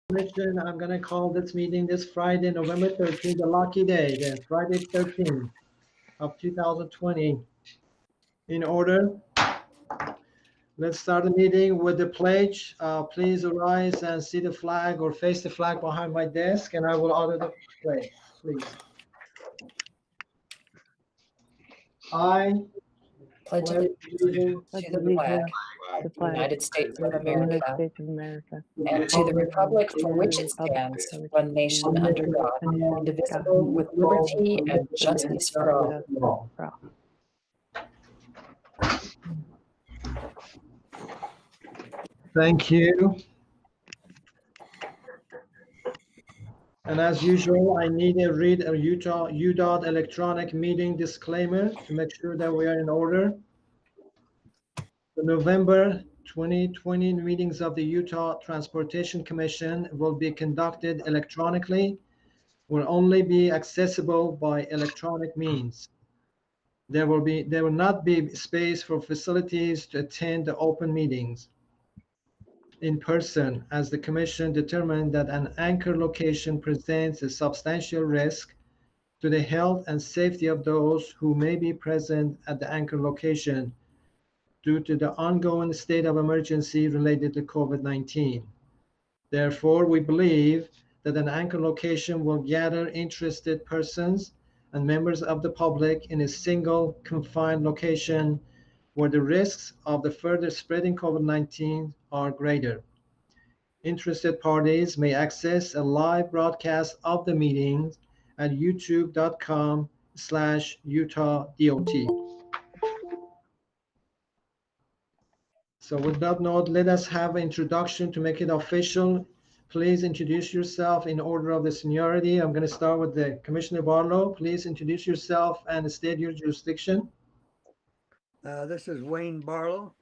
Commission, I'm going to call this meeting this Friday, November 13th, the lucky day, the Friday 13th of 2020. In order, let's start the meeting with the pledge. Please arise and see the flag or face the flag behind my desk, and I will honor the pledge, please. I Pledge allegiance to the flag of the United States of America and to the republic for which it stands, one nation under God, indivisible, with liberty and justice for all. Thank you. And as usual, I need to read a Udot electronic meeting disclaimer to make sure that we are in order. The November 2020 meetings of the Utah Transportation Commission will be conducted electronically, will only be accessible by electronic means. There will not be space for facilities to attend the open meetings in person, as the Commission determined that an anchor location presents a substantial risk to the health and safety of those who may be present at the anchor location due to the ongoing state of emergency related to COVID-19. Therefore, we believe that an anchor location will gather interested persons and members of the public in a single confined location where the risks of the further spreading COVID-19 are greater. Interested parties may access a live broadcast of the meetings at youtube.com/UtahDOT. So with that note, let us have an introduction to make it official. Please introduce yourself in order of the seniority. I'm going to start with the Commissioner Barlow. Please introduce yourself and state your jurisdiction. This is Wayne Barlow.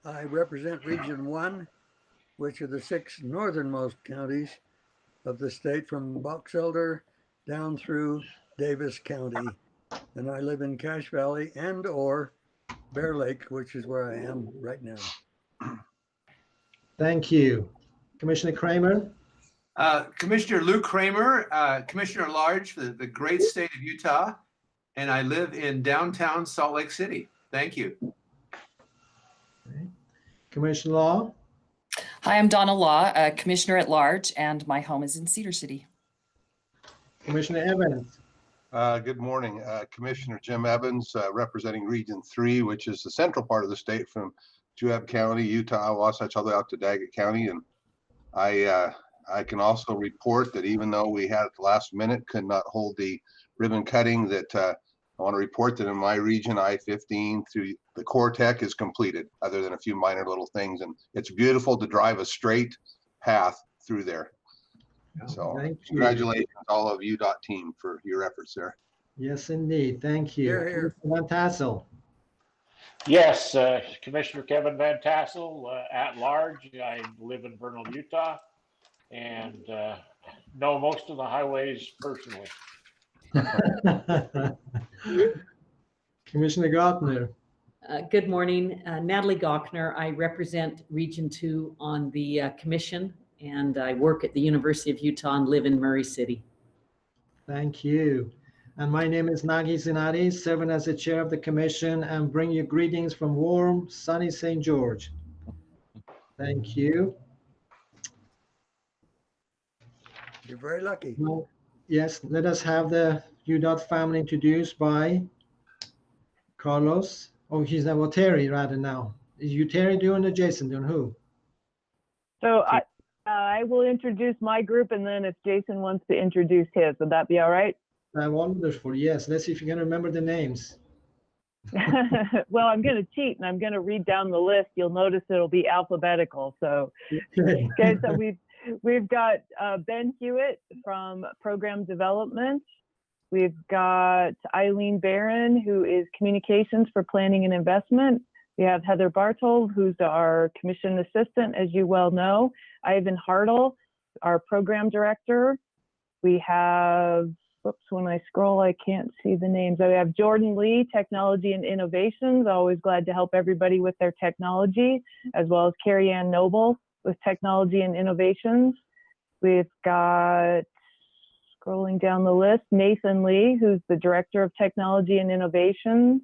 I represent Region 1, which are the 6 northernmost counties of the state from Box Elder down through Davis County. And I live in Cache Valley and or Bear Lake, which is where I am right now. Thank you. Commissioner Kramer. Commissioner Lou Kramer, Commissioner at Large for the great state of Utah, and I live in downtown Salt Lake City. Thank you. Okay. Commissioner Law. Hi, I'm Donna Law, Commissioner at Large, and my home is in Cedar City. Commissioner Evans. Good morning, Commissioner Jim Evans, representing Region 3, which is the central part of the state from Juab County, Utah, Wasatch, all the way out to Daggett County. And I can also report that even though we had at the last minute could not hold the ribbon cutting, that I want to report that in my region, I-15 through the core tech is completed, other than a few minor little things. And it's beautiful to drive a straight path through there. So congratulations all of Udot team for your efforts there. Yes, indeed. Thank you. Here, here. Van Tassel. Yes, Commissioner Kevin Van Tassel, at large. I live in Vernal, Utah, and know most of the highways personally. Commissioner Gottner. Good morning, Natalie Gochner. I represent Region 2 on the commission, and I work at the University of Utah and live in Murray City. Thank you. And my name is Nagi Zinati, serving as the chair of the commission, and bring you greetings from warm, sunny St. George. Thank you. You're very lucky. Well, yes, let us have the Udot family introduced by Carlos. Oh, he's well, Terry rather now. Is you Terry doing or Jason doing who? So I will introduce my group, and then if Jason wants to introduce his, would that be all right? Wonderful. Yes. Let's see if you can remember the names. Well, I'm going to cheat, and I'm going to read down the list. You'll notice it'll be alphabetical. So, okay, so we've got Ben Hewitt from Program Development. We've got Eileen Barron, who is Communications for Planning and Investment. We have Heather Bartold, who's our Commission Assistant, as you well know. Ivan Hartle, our Program Director. We have, whoops, when I scroll, I can't see the names. So we have Jordan Lee, Technology and Innovations. Always glad to help everybody with their technology, as well as Carrie Ann Noble with Technology and Innovations. We've got, scrolling down the list, Nathan Lee, who's the Director of Technology and Innovations.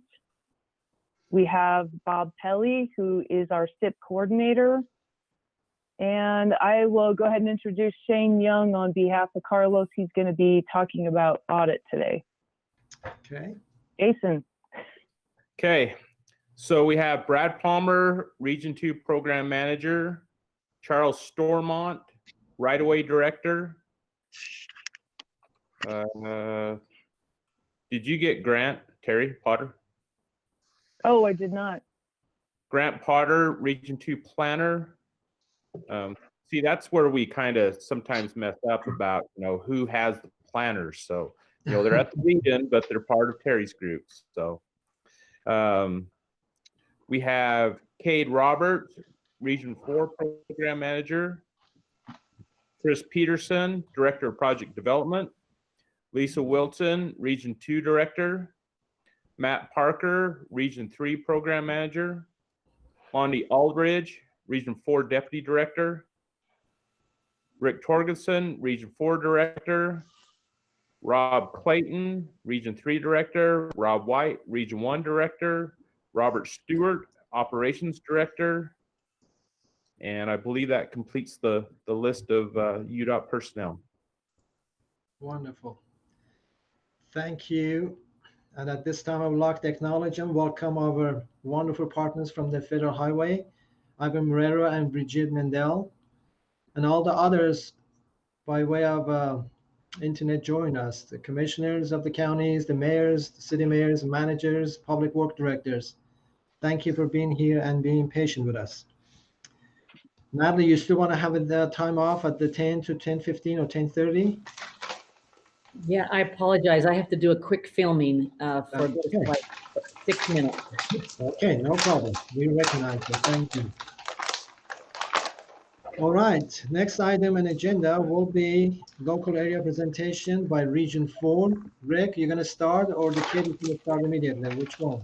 We have Bob Pelly, who is our SIP coordinator. And I will go ahead and introduce Shane Young on behalf of Carlos. He's going to be talking about audit today. Okay. Jason. Okay. So we have Brad Palmer, Region 2 Program Manager, Charles Stormont, Right-of-Way Director. Did you get Grant, Terry Potter? Oh, I did not. Grant Potter, Region 2 Planner. See, that's where we kind of sometimes mess up about, who has the planners. So, they're at the region, but they're part of Terry's group. So we have Cade Roberts, Region 4 Program Manager. Chris Peterson, Director of Project Development. Lisa Wilson, Region 2 Director. Matt Parker, Region 3 Program Manager. Monty Aldridge, Region 4 Deputy Director. Rick Torgensen, Region 4 Director. Rob Clayton, Region 3 Director. Rob White, Region 1 Director. Robert Stewart, Operations Director. And I believe that completes the list of UDOT personnel. Wonderful. Thank you. And at this time, I would like to acknowledge and welcome our wonderful partners from the Federal Highway, Ivan Morero and Brigitte Mendel, and all the others by way of internet join us, the commissioners of the counties, the mayors, the city mayors, managers, public work directors. Thank you for being here and being patient with us. Natalie, you still want to have the time off at the 10 to 10:15 or 10:30? Yeah, I apologize. I have to do a quick filming for Okay. like 6 minutes. Okay, no problem. We recognize it. Thank you. All right, next item on agenda will be local area presentation by Region 4. Rick, you're going to start, or the kid is going to start immediately? Which one?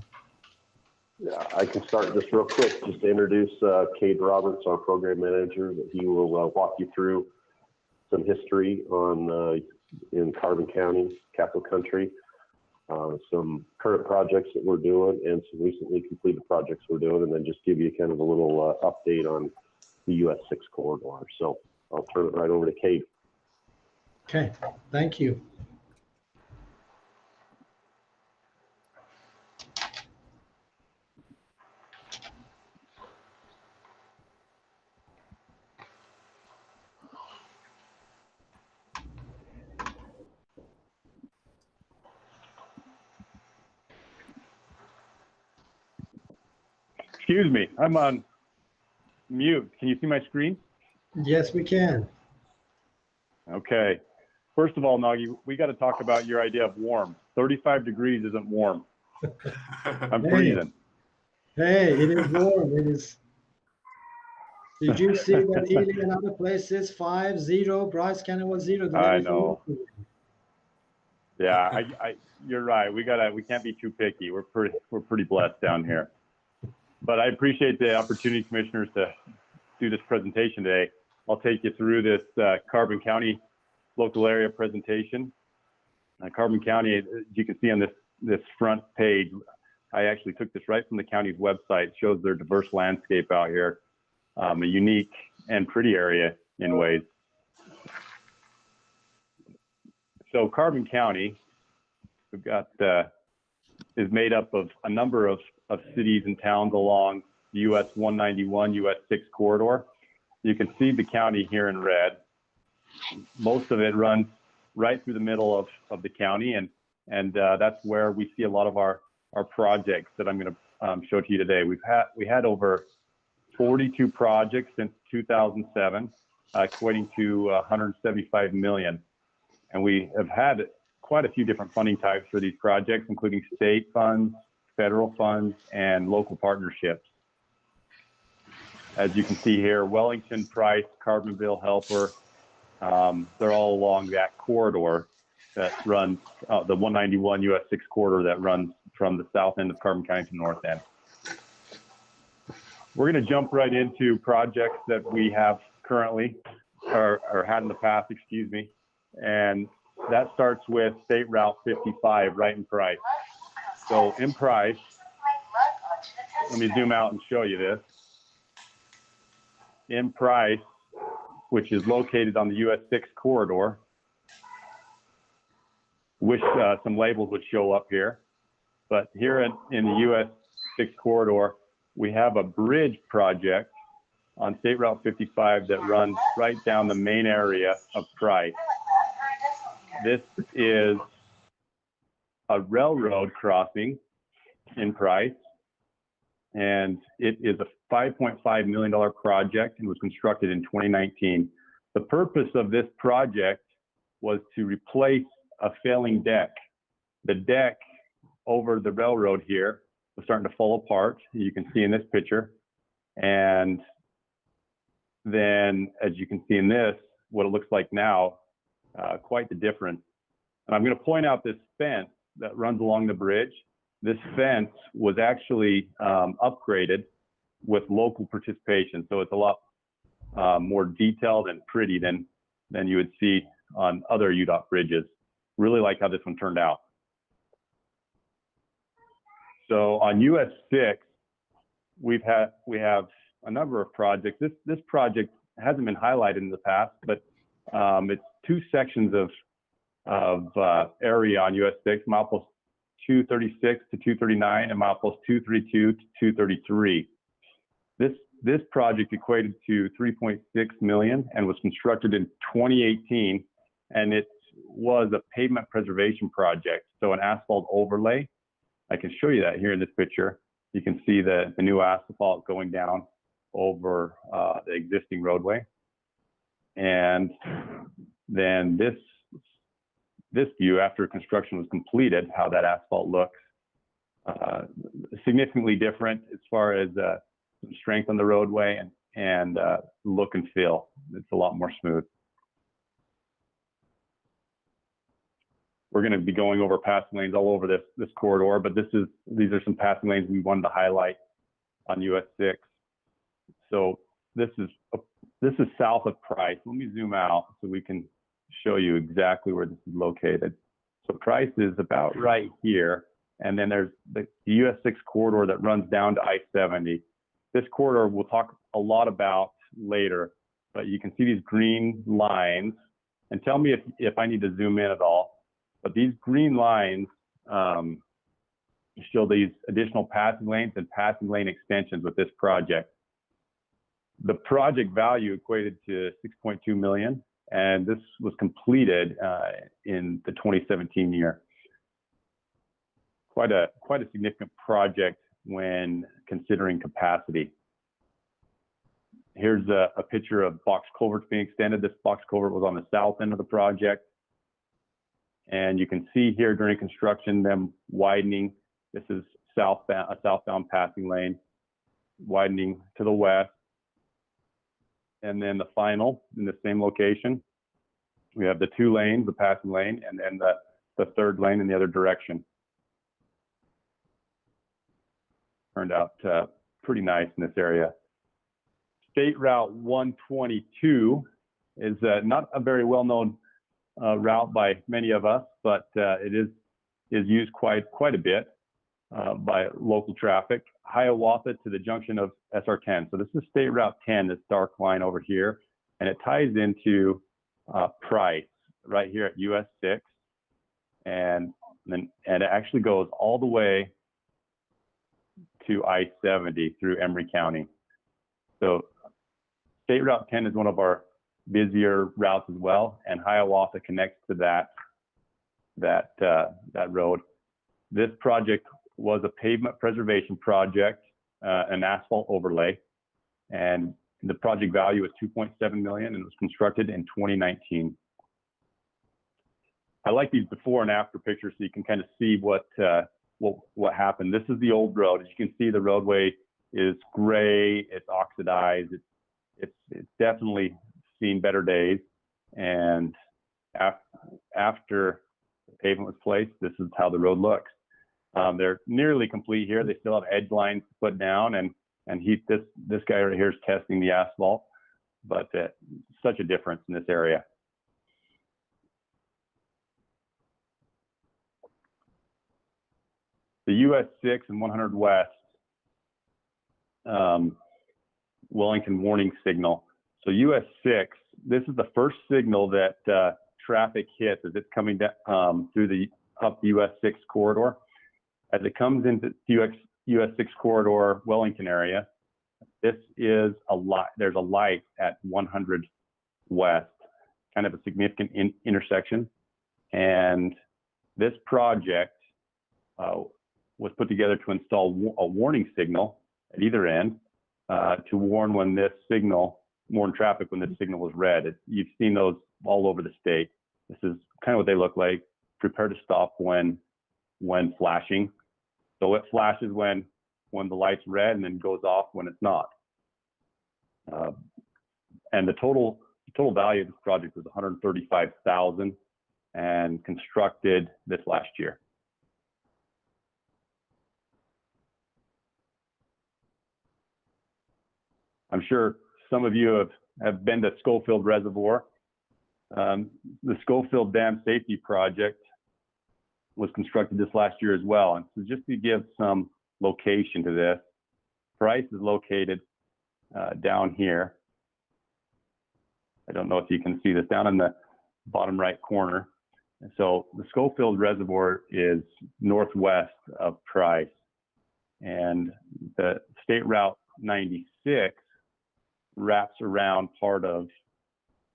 Yeah, I can start just real quick, just to introduce Cade Roberts, our program manager, that he will walk you through some history on in Carbon County, Castle Country, some current projects that we're doing and some recently completed projects we're doing, and then just give you kind of a little update on the US 6 corridor. So I'll turn it right over to Cade. Okay, thank you. Excuse me, I'm on mute. Can you see my screen? Yes, we can. Okay. First of all, Nagi, we got to talk about your idea of warm. 35 degrees isn't warm. I'm freezing. Hey, it is warm. It is. Did you see that Ely and other places 5-0? Bryce County was 0. I know. Yeah, you're right. We can't be too picky. We're pretty blessed down here. But I appreciate the opportunity, commissioners, to do this presentation today. I'll take you through this Carbon County local area presentation. Carbon County, as you can see on this front page, I actually took this right from the county's website. It shows their diverse landscape out here, a unique and pretty area in ways. So Carbon County, we've got is made up of a number of cities and towns along the US 191, US 6 corridor. You can see the county here in red. Most of it runs right through the middle of the county, and that's where we see a lot of our projects that I'm going to show to you today. We had over 42 projects since 2007, equating to 175 million. And we have had quite a few different funding types for these projects, including state funds, federal funds, and local partnerships. As you can see here, Wellington, Price, Carbonville, Helper, they're all along that corridor that runs, the 191 US 6 corridor that runs from the south end of Carbon County to the north end. We're going to jump right into projects that we have currently. or had in the past, excuse me. And that starts with State Route 55 right in Price. So in Price, let me zoom out and show you this. In Price, which is located on the US 6 corridor, wish some labels would show up here. But here in the US 6 corridor, we have a bridge project on State Route 55 that runs right down the main area of Price. This is a railroad crossing in Price, and it is a $5.5 million project and was constructed in 2019. The purpose of this project was to replace a failing deck. The deck over the railroad here was starting to fall apart. You can see in this picture. And then, as you can see in this, what it looks like now, quite the difference. And I'm going to point out this fence that runs along the bridge. This fence was actually upgraded with local participation. So it's a lot more detailed and pretty than you would see on other Udot bridges. Really like how this one turned out. So on US 6, we have a number of projects. This project hasn't been highlighted in the past, but it's two sections of area on US 6, milepost 236 to 239 and milepost 232 to 233. This project equated to $3.6 million and was constructed in 2018, and it was a pavement preservation project, so an asphalt overlay. I can show you that here in this picture. You can see the new asphalt going down over the existing roadway. And then this view after construction was completed, how that asphalt looks, significantly different as far as strength on the roadway and look and feel. It's a lot more smooth. We're going to be going over passing lanes all over this corridor, but these are some passing lanes we wanted to highlight on US 6. So this is south of Price. Let me zoom out so we can show you exactly where this is located. So Price is about right here, and then there's the US 6 corridor that runs down to I-70. This corridor we'll talk a lot about later, but you can see these green lines, and tell me if I need to zoom in at all. But these green lines show these additional passing lanes and passing lane extensions with this project. The project value equated to $6.2 million, and this was completed in the 2017 year. Quite a significant project when considering capacity. Here's a picture of box culverts being extended. This box culvert was on the south end of the project. And you can see here during construction them widening. This is a southbound passing lane, widening to the west. And then the final in the same location, we have the two lanes, the passing lane, and then the third lane in the other direction. Turned out pretty nice in this area. State Route 122 is not a very well-known route by many of us, but it is used quite a bit by local traffic. Hiawatha to the junction of SR10. So this is State Route 10, this dark line over here, and it ties into Price right here at US 6, and it actually goes all the way to I-70 through Emory County. So State Route 10 is one of our busier routes as well, and Hiawatha connects to that road. This project was a pavement preservation project, an asphalt overlay, and the project value was $2.7 million and it was constructed in 2019. I like these before and after pictures so you can kind of see what happened. This is the old road. As you can see, the roadway is gray, it's oxidized, it's definitely seen better days. And after the pavement was placed, this is how the road looks. They're nearly complete here. They still have edge lines to put down, and this guy right here is testing the asphalt. but such a difference in this area. The US 6 and 100 West Wellington warning signal. So US 6, this is the first signal that traffic hits as it's coming down through up the US 6 corridor. As it comes into US 6 corridor Wellington area, this is there's a light at 100 West, kind of a significant intersection. And this project was put together to install a warning signal at either end to warn traffic when this signal was red. You've seen those all over the state. This is kind of what they look like. Prepare to stop when flashing. So it flashes when the light's red and then goes off when it's not. And the total value of this project was $135,000 and constructed this last year. I'm sure some of you have been to Schofield Reservoir. The Schofield Dam Safety Project was constructed this last year as well. And so just to give some location to this, Price is located down here. I don't know if you can see this down in the bottom right corner. And so the Schofield Reservoir is northwest of Price, and the State Route 96 wraps around part of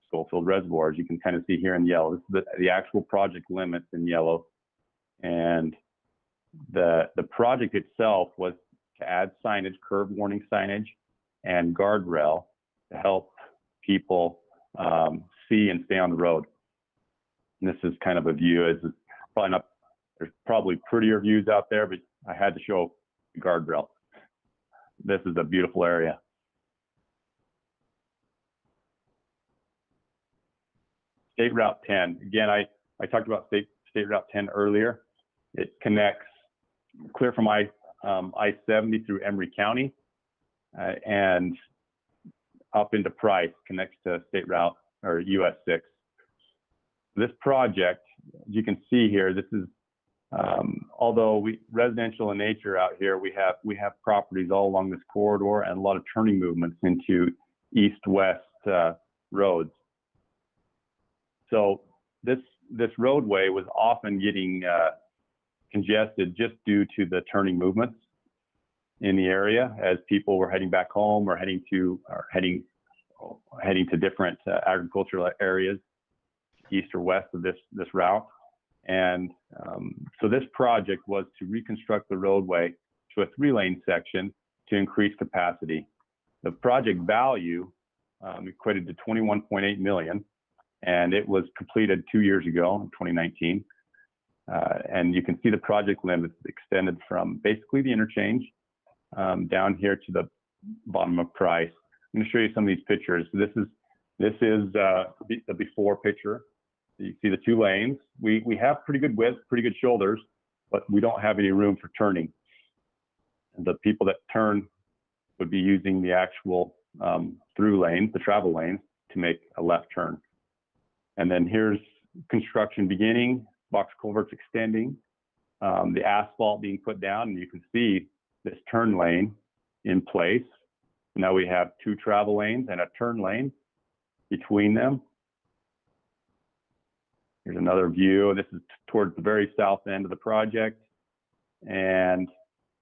Schofield Reservoir, as you can kind of see here in yellow. This is the actual project limits in yellow. And the project itself was to add signage, curb warning signage, and guardrail to help people see and stay on the road. And this is kind of a view. There's probably prettier views out there, but I had to show the guardrail. This is a beautiful area. State Route 10. Again, I talked about State Route 10 earlier. It connects clear from I-70 through Emery County and up into Price, connects to State Route or US 6. This project, as you can see here, this is although residential in nature out here, we have properties all along this corridor and a lot of turning movements into east-west roads. So this roadway was often getting congested just due to the turning movements in the area as people were heading back home or heading to different agricultural areas east or west of this route. And so this project was to reconstruct the roadway to a 3-lane section to increase capacity. The project value equated to $21.8 million, and it was completed 2 years ago in 2019. And you can see the project limits extended from basically the interchange down here to the bottom of Price. I'm going to show you some of these pictures. So this is the before picture. You see the 2 lanes. We have pretty good width, pretty good shoulders, but we don't have any room for turning. And the people that turn would be using the actual through lanes, the travel lanes, to make a left turn. And then here's construction beginning, box culverts extending, the asphalt being put down, and you can see this turn lane in place. Now we have 2 travel lanes and a turn lane between them. Here's another view. This is towards the very south end of the project. And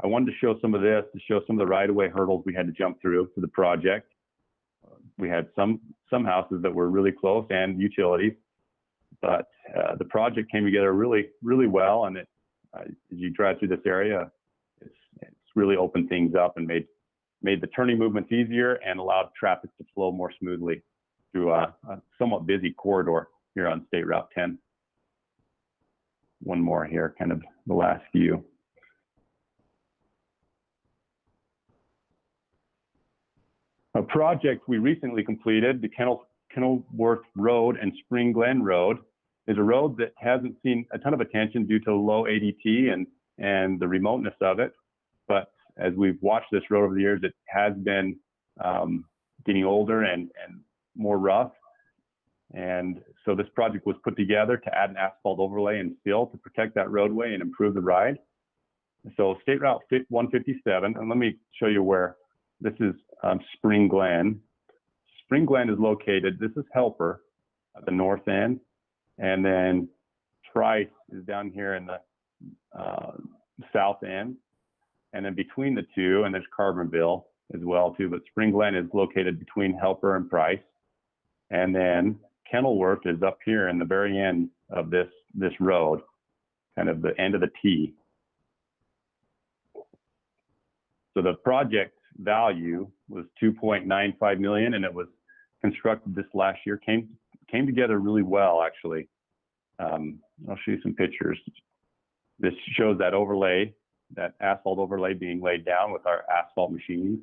I wanted to show some of this to show some of the right-of-way hurdles we had to jump through for the project. We had some houses that were really close and utilities, but the project came together really, really well. And as you drive through this area, it's really opened things up and made the turning movements easier and allowed traffic to flow more smoothly through a somewhat busy corridor here on State Route 10. One more here, kind of the last view. A project we recently completed, the Kenilworth Road and Spring Glen Road, is a road that hasn't seen a ton of attention due to low ADT and the remoteness of it. But as we've watched this road over the years, it has been getting older and more rough. And so this project was put together to add an asphalt overlay and fill to protect that roadway and improve the ride. So State Route 157, and let me show you where this is. Spring Glen. Spring Glen is located, this is Helper at the north end, and then Trice is down here in the south end, and then between the two, and there's Carbonville as well too, but Spring Glen is located between Helper and Price, and then Kenilworth is up here in the very end of this road, kind of the end of the T. So the project value was 2.95 million, and it was constructed this last year. Came together really well, actually. I'll show you some pictures. This shows that overlay, that asphalt overlay being laid down with our asphalt machines.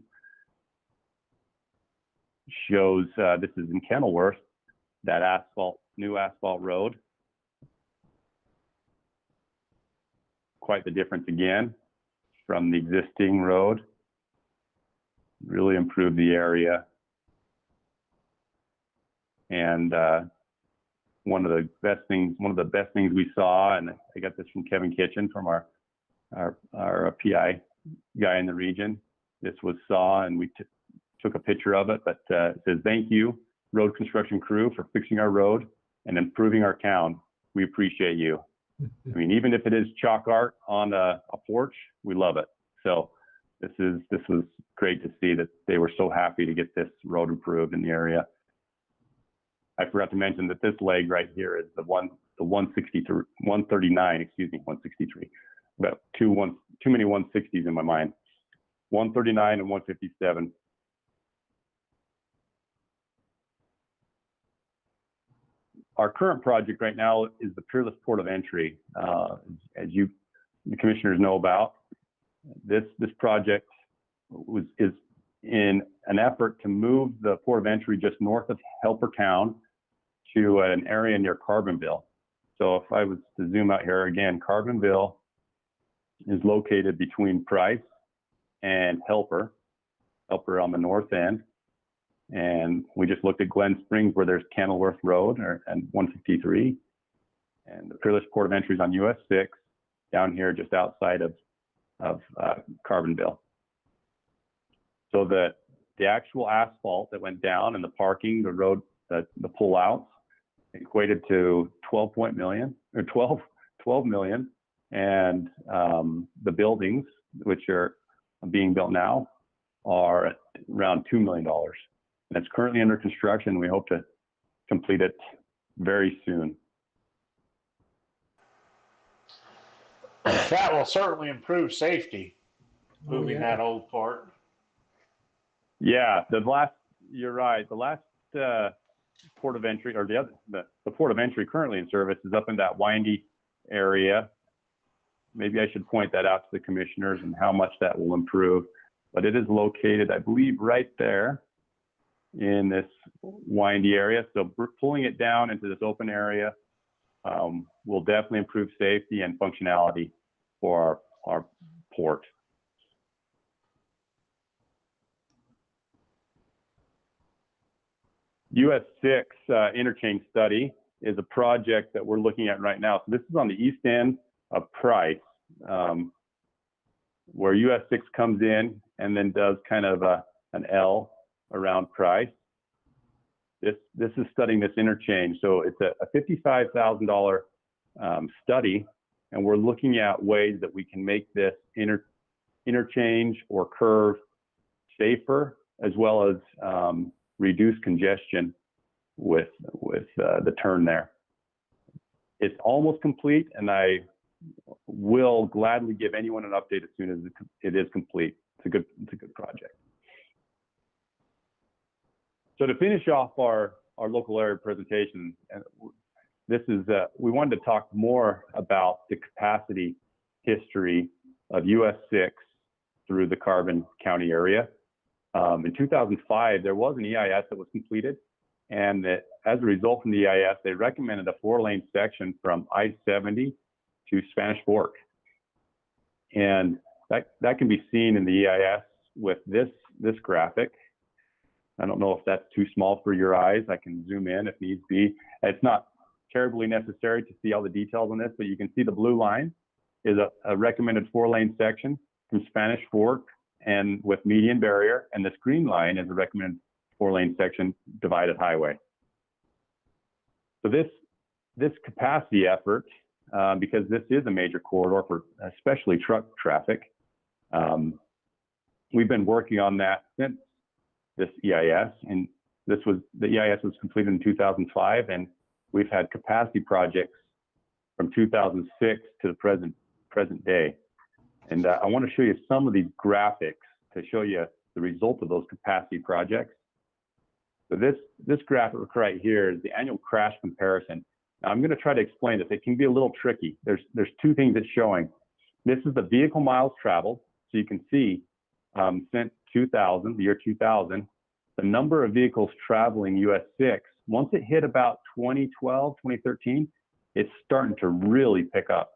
Shows this is in Kenilworth, that new asphalt road. Quite the difference again from the existing road. Really improved the area. And one of the best things we saw, and I got this from Kevin Kitchen, from our PI guy in the region. This was saw, and we took a picture of it, but it says, "Thank you, road construction crew, for fixing our road and improving our town. We appreciate you." I mean, even if it is chalk art on a porch, we love it. So this was great to see that they were so happy to get this road improved in the area. I forgot to mention that this leg right here is the 139, excuse me, 163. About too many 160s in my mind. 139 and 157. Our current project right now is the Peerless Port of Entry. As the commissioners know about, this project is in an effort to move the Port of Entry just north of Helper Town to an area near Carbonville. So if I was to zoom out here again, Carbonville is located between Price and Helper on the north end. And we just looked at Glen Springs, where there's Kenilworth Road and 153. And the Peerless Port of Entry is on US 6, down here just outside of Carbonville. So the actual asphalt that went down and the parking, the road, the pull-outs, equated to 12 million. And the buildings, which are being built now, are at around $2 million. And it's currently under construction. We hope to complete it very soon. That will certainly improve safety, moving that old port. Yeah, you're right. The last port of entry, or the port of entry currently in service, is up in that windy area. Maybe I should point that out to the commissioners and how much that will improve. But it is located, I believe, right there in this windy area. So pulling it down into this open area will definitely improve safety and functionality for our port. US 6 interchange study is a project that we're looking at right now. So this is on the east end of Price, where US 6 comes in and then does kind of an L around Price. This is studying this interchange. So it's a $55,000 study, and we're looking at ways that we can make this interchange or curve safer, as well as reduce congestion with the turn there. It's almost complete, and I will gladly give anyone an update as soon as it is complete. It's a good project. So to finish off our local area presentation, this is we wanted to talk more about the capacity history of US 6 through the Carbon County area. In 2005, there was an EIS that was completed, and that as a result from the EIS, they recommended a 4-lane section from I-70 to Spanish Fork. And that can be seen in the EIS with this graphic. I don't know if that's too small for your eyes. I can zoom in if needs be. It's not terribly necessary to see all the details on this, but you can see the blue line is a recommended 4-lane section from Spanish Fork and with median barrier, and this green line is a recommended 4-lane section divided highway. So this capacity effort, because this is a major corridor for especially truck traffic, we've been working on that since this EIS, and the EIS was completed in 2005, and we've had capacity projects from 2006 to the present day. And I want to show you some of these graphics to show you the result of those capacity projects. So this graphic right here is the annual crash comparison. Now I'm going to try to explain this. It can be a little tricky. There's two things it's showing. This is the vehicle miles traveled. So you can see since 2000, the year 2000, the number of vehicles traveling US 6, once it hit about 2012, 2013, it's starting to really pick up.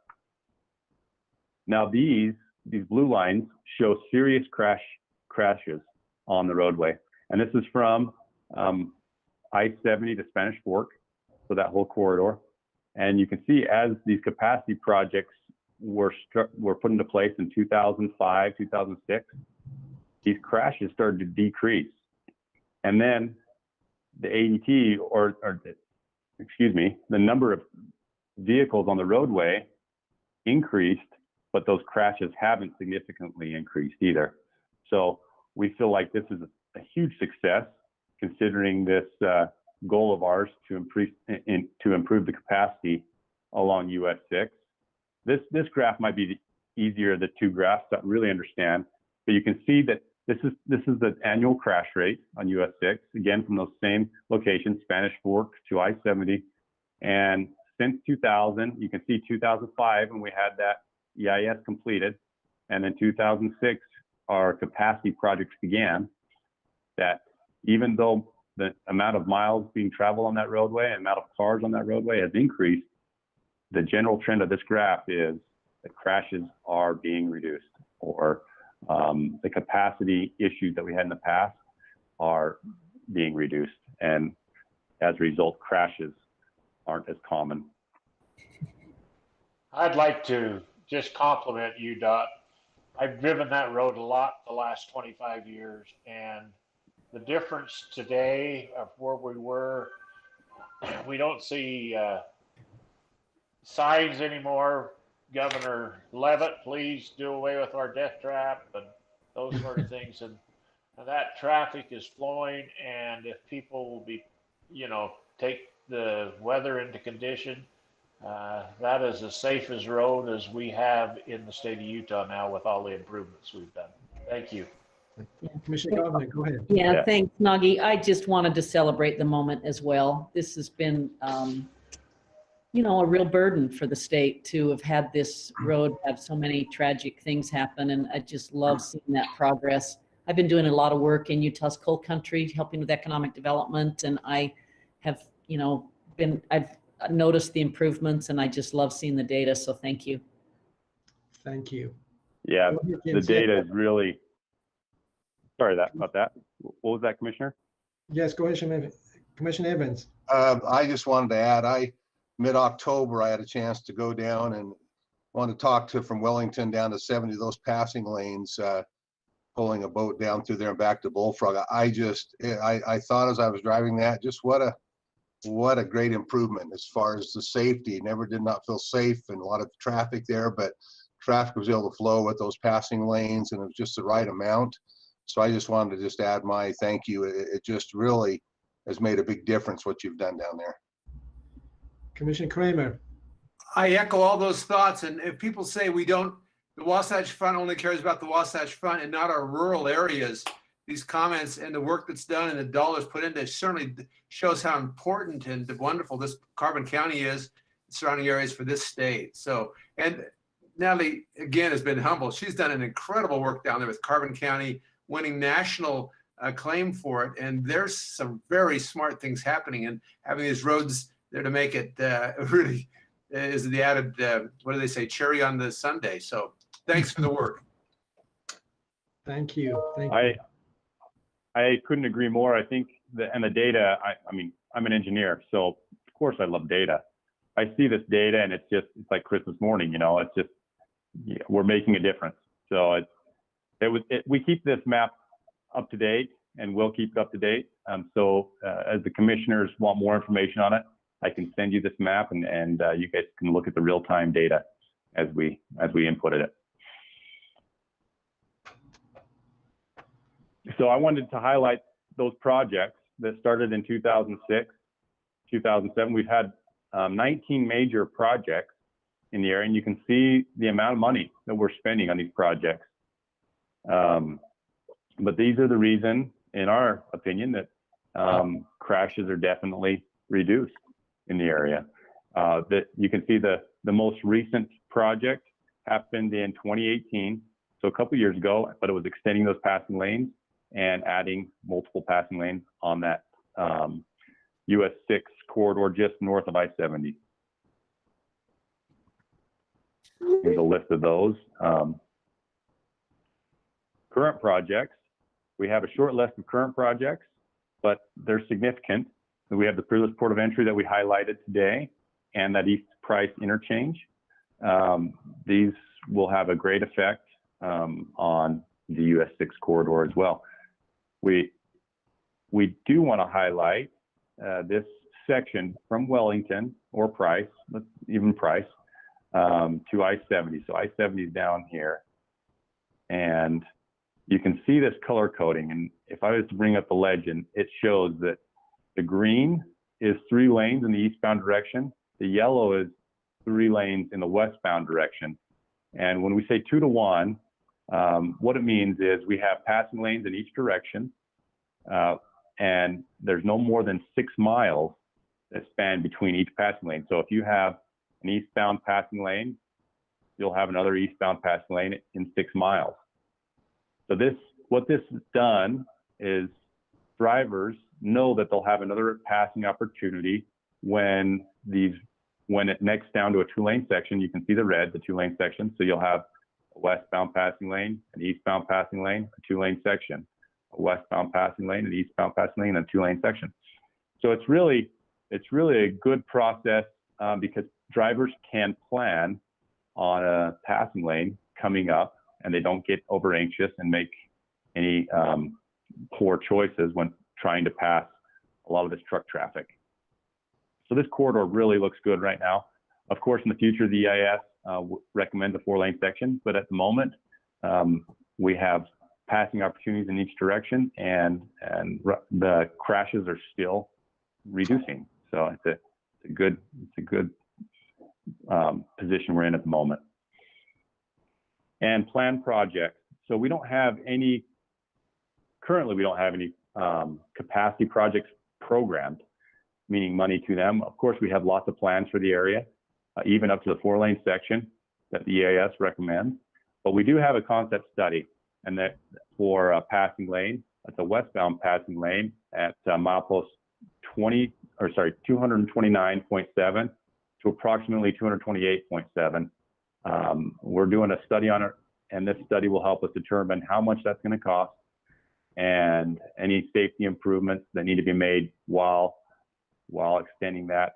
Now these blue lines show serious crashes on the roadway. And this is from I-70 to Spanish Fork, so that whole corridor. And you can see as these capacity projects were put into place in 2005, 2006, these crashes started to decrease. And then the ADT, the number of vehicles on the roadway increased, but those crashes haven't significantly increased either. So we feel like this is a huge success, considering this goal of ours to improve the capacity along US 6. This graph might be easier, the two graphs to really understand, but you can see that this is the annual crash rate on US 6, again from those same locations, Spanish Fork to I-70. And since 2000, you can see 2005 when we had that EIS completed, and in 2006, our capacity projects began, that even though the amount of miles being traveled on that roadway and amount of cars on that roadway has increased, the general trend of this graph is that crashes are being reduced, or the capacity issues that we had in the past are being reduced. And as a result, crashes aren't as common. I'd like to just compliment Udot. I've driven that road a lot the last 25 years, and the difference today of where we were, we don't see signs anymore. Governor Levitt, please do away with our death trap and those sort of things. And that traffic is flowing, and if people will be, take the weather into condition, that is as safe as road as we have in the state of Utah now with all the improvements we've done. Thank you. Commissioner Governor, go ahead. Yeah, thanks, Nagi. I just wanted to celebrate the moment as well. This has been, a real burden for the state to have had this road have so many tragic things happen, and I just love seeing that progress. I've been doing a lot of work in Utah's coal country, helping with economic development, and I have, I've noticed the improvements, and I just love seeing the data, so thank you. Thank you. Yeah, the data is really, sorry about that. What was that, Commissioner? Yes, go ahead, Commissioner Evans. I just wanted to add, mid-October, I had a chance to go down and want to talk to from Wellington down to 70, those passing lanes, pulling a boat down through there and back to Bullfrog. I thought as I was driving that, just what a great improvement as far as the safety. Never did not feel safe, and a lot of traffic there, but traffic was able to flow with those passing lanes, and it was just the right amount. So I just wanted to just add my thank you. It just really has made a big difference what you've done down there. Commissioner Kramer. I echo all those thoughts. And if people say the Wasatch Front only cares about the Wasatch Front and not our rural areas, these comments and the work that's done and the dollars put into it certainly shows how important and wonderful this Carbon County is, surrounding areas for this state. So, and Natalie, again, has been humble. She's done an incredible work down there with Carbon County, winning national acclaim for it. And there's some very smart things happening, and having these roads there to make it really is the added, what do they say, cherry on the sundae. So thanks for the work. Thank you. Thank you. I I couldn't agree more. I think and the data, I mean, I'm an engineer, so of course I love data. I see this data and it's like Christmas morning, you know, it's just, we're making a difference. So we keep this map up to date and we'll keep it up to date. So as the commissioners want more information on it, I can send you this map and you guys can look at the real-time data as we inputted it. So I wanted to highlight those projects that started in 2006, 2007. We've had 19 major projects in the area, and you can see the amount of money that we're spending on these projects. But these are the reason, in our opinion, that crashes are definitely reduced in the area. That you can see the most recent project happened in 2018, so a couple years ago, but it was extending those passing lanes and adding multiple passing lanes on that US 6 corridor just north of I-70. Here's a list of those. Current projects, we have a short list of current projects, but they're significant. We have the Peerless Port of Entry that we highlighted today and that East Price Interchange. These will have a great effect on the US 6 corridor as well. We do want to highlight this section from Wellington or Price, even Price, to I-70. So I-70 is down here. And you can see this color coding. And if I was to bring up the legend, it shows that the green is 3 lanes in the eastbound direction. The yellow is 3 lanes in the westbound direction. And when we say 2 to 1, what it means is we have passing lanes in each direction, and there's no more than 6 miles that span between each passing lane. So if you have an eastbound passing lane, you'll have another eastbound passing lane in 6 miles. So what this has done is drivers know that they'll have another passing opportunity when it next down to a 2-lane section. You can see the red, the 2-lane section. So you'll have a westbound passing lane, an eastbound passing lane, a 2-lane section, a westbound passing lane, an eastbound passing lane, and a 2-lane section. So it's really a good process because drivers can plan on a passing lane coming up, and they don't get over anxious and make any poor choices when trying to pass a lot of this truck traffic. So this corridor really looks good right now. Of course, in the future, the EIS recommends a 4-lane section, but at the moment, we have passing opportunities in each direction, and the crashes are still reducing. So it's a good position we're in at the moment. And planned projects. So we don't have any, currently we don't have any capacity projects programmed, meaning money to them. Of course, we have lots of plans for the area, even up to the 4-lane section that the EIS recommends. But we do have a concept study, and that for a passing lane, that's a westbound passing lane at milepost 229.7 to approximately 228.7. We're doing a study on it, and this study will help us determine how much that's going to cost and any safety improvements that need to be made while extending that.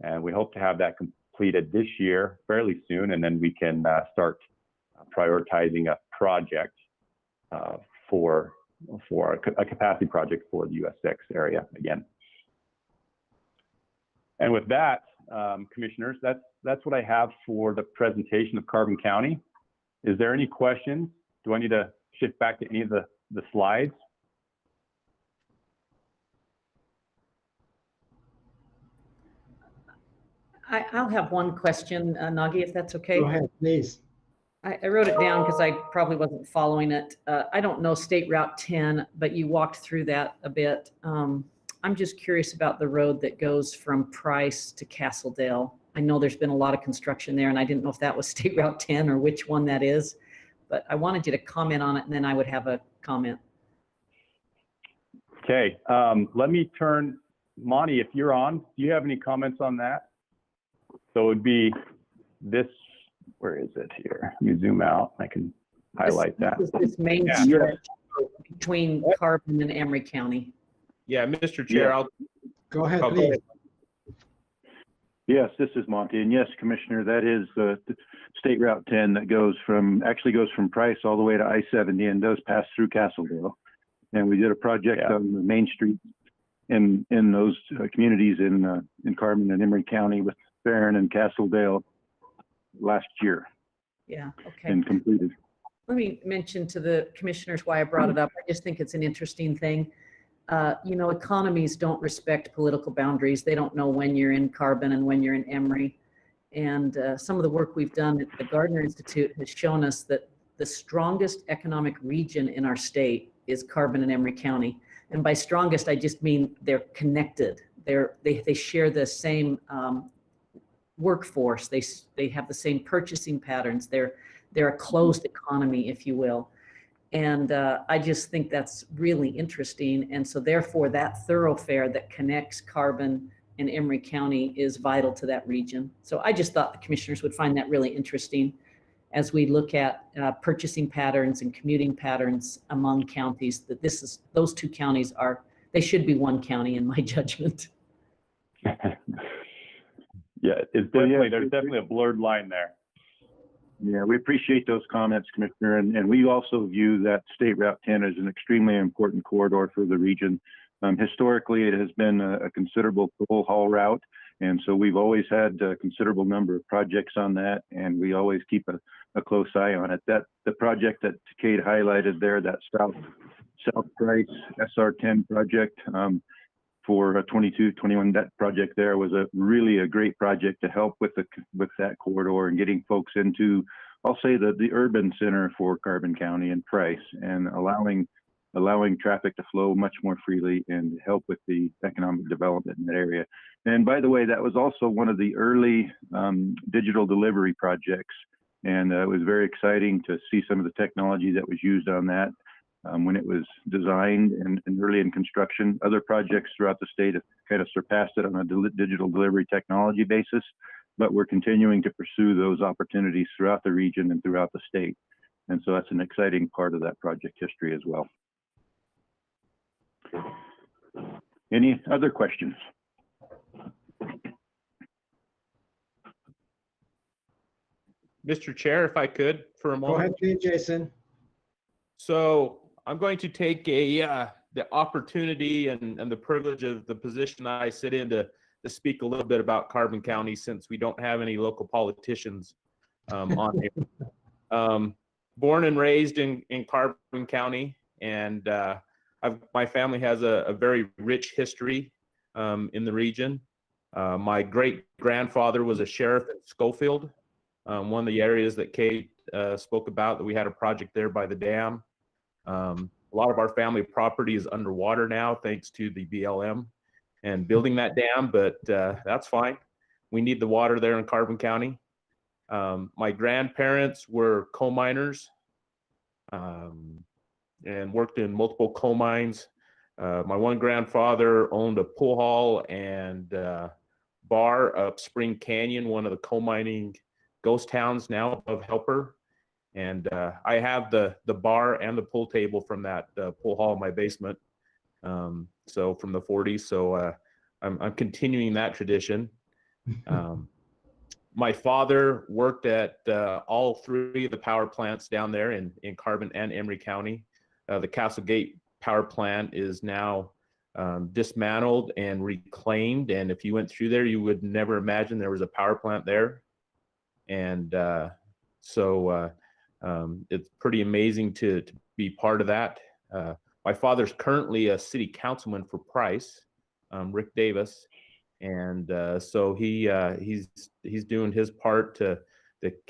And we hope to have that completed this year fairly soon, and then we can start prioritizing a project for a capacity project for the US 6 area again. And with that, commissioners, that's what I have for the presentation of Carbon County. Is there any questions? Do I need to shift back to any of the slides? I'll have one question, Nagi, if that's okay. Go ahead, please. I wrote it down because I probably wasn't following it. I don't know State Route 10, but you walked through that a bit. I'm just curious about the road that goes from Price to Castledale. I know there's been a lot of construction there, and I didn't know if that was State Route 10 or which one that is, but I wanted you to comment on it, and then I would have a comment. Okay, let me turn, Monty, if you're on, do you have any comments on that? So it would be this, where is it here? Let me zoom out, I can highlight that. This main Yeah. stretch between Carbon and Emery County. Yeah, Mr. Chair, Yeah. Go ahead, I'll go please. ahead. Yes, this is Monty, and yes, Commissioner, that is the State Route 10 that actually goes from Price all the way to I-70 and does pass through Castledale. And we did a project on the Main Street in those communities in Carbon and Emery County with Barron and Castledale last year Yeah, okay. and completed. Let me mention to the commissioners why I brought it up. I just think it's an interesting thing. You know, economies don't respect political boundaries. They don't know when you're in Carbon and when you're in Emery. And some of the work we've done at the Gardner Institute has shown us that the strongest economic region in our state is Carbon and Emery County. And by strongest, I just mean they're connected. They share the same workforce. They have the same purchasing patterns. They're a closed economy, if you will. And I just think that's really interesting. And so therefore that thoroughfare that connects Carbon and Emery County is vital to that region. So I just thought the commissioners would find that really interesting as we look at purchasing patterns and commuting patterns among counties, that those two counties they should be one county in my judgment. Yeah, there's definitely a blurred line there. Yeah, we appreciate those comments, Commissioner, and we also view that State Route 10 as an extremely important corridor for the region. Historically, it has been a considerable pull haul route, and so we've always had a considerable number of projects on that, and we always keep a close eye on it. The project that Kate highlighted there, that South Price SR10 project, for 22-21, that project there was really a great project to help with that corridor and getting folks into, I'll say, the urban center for Carbon County and Price, and allowing traffic to flow much more freely and help with the economic development in that area. And by the way, that was also one of the early digital delivery projects, and it was very exciting to see some of the technology that was used on that. When it was designed and early in construction. Other projects throughout the state have kind of surpassed it on a digital delivery technology basis, but we're continuing to pursue those opportunities throughout the region and throughout the state. And so that's an exciting part of that project history as well. Any other questions? Mr. Chair, if I could for a moment. Go ahead, please, Jason. So I'm going to take the opportunity and the privilege of the position I sit in to speak a little bit about Carbon County, since we don't have any local politicians on here. Born and raised in Carbon County, and my family has a very rich history in the region. My great-grandfather was a sheriff in Schofield, one of the areas that Kate spoke about, that we had a project there by the dam. A lot of our family property is underwater now, thanks to the BLM and building that dam, but that's fine. We need the water there in Carbon County. My grandparents were coal miners and worked in multiple coal mines. My one grandfather owned a pool hall and bar up Spring Canyon, one of the coal mining ghost towns now above Helper. And I have the bar and the pool table from that pool hall in my basement. So from the 40s. So I'm continuing that tradition. My father worked at all three of the power plants down there in Carbon and Emery County. The Castle Gate power plant is now dismantled and reclaimed. And if you went through there, you would never imagine there was a power plant there. And so it's pretty amazing to be part of that. My father's currently a city councilman for Price, Rick Davis, and so he's doing his part to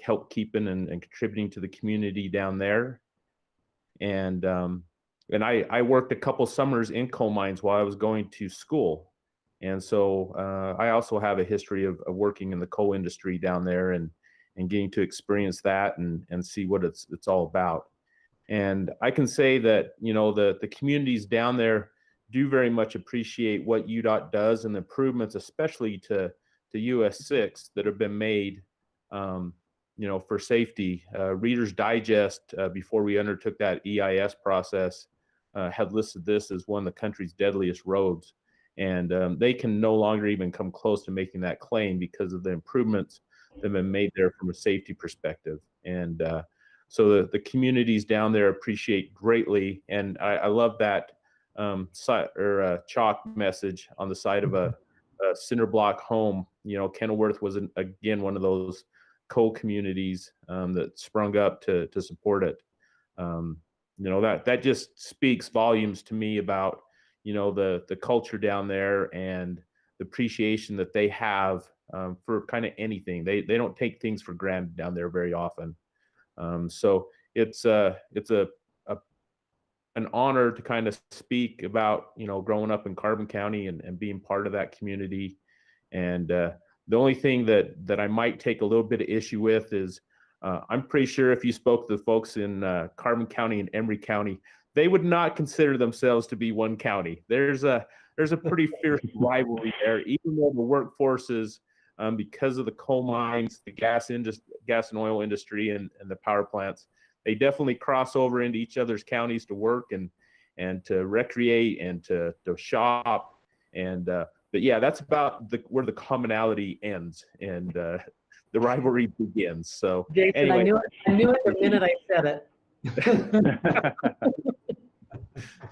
help keeping and contributing to the community down there. And I worked a couple summers in coal mines while I was going to school, and so I also have a history of working in the coal industry down there and getting to experience that and see what it's all about. And I can say that, you know, the communities down there do very much appreciate what UDOT does and the improvements, especially to US 6 that have been made, you know, for safety. Reader's Digest, before we undertook that EIS process, had listed this as one of the country's deadliest roads. And they can no longer even come close to making that claim because of the improvements that have been made there from a safety perspective. And so the communities down there appreciate greatly. And I love that chalk message on the side of a cinder block home. You know, Kenilworth was again one of those coal communities that sprung up to support it. You know, that just speaks volumes to me about, you know, the culture down there and the appreciation that they have for kind of anything. They don't take things for granted down there very often. So it's an honor to kind of speak about, you know, growing up in Carbon County and being part of that community. And the only thing that I might take a little bit of issue with is I'm pretty sure if you spoke to the folks in Carbon County and Emery County, they would not consider themselves to be one county. There's a pretty fierce rivalry there, even though the workforces, because of the coal mines, the gas and oil industry, and the power plants, they definitely cross over into each other's counties to work and to recreate and to shop. And but yeah, that's about where the commonality ends and the rivalry begins. So Jason, anyway. I knew it the minute I said it.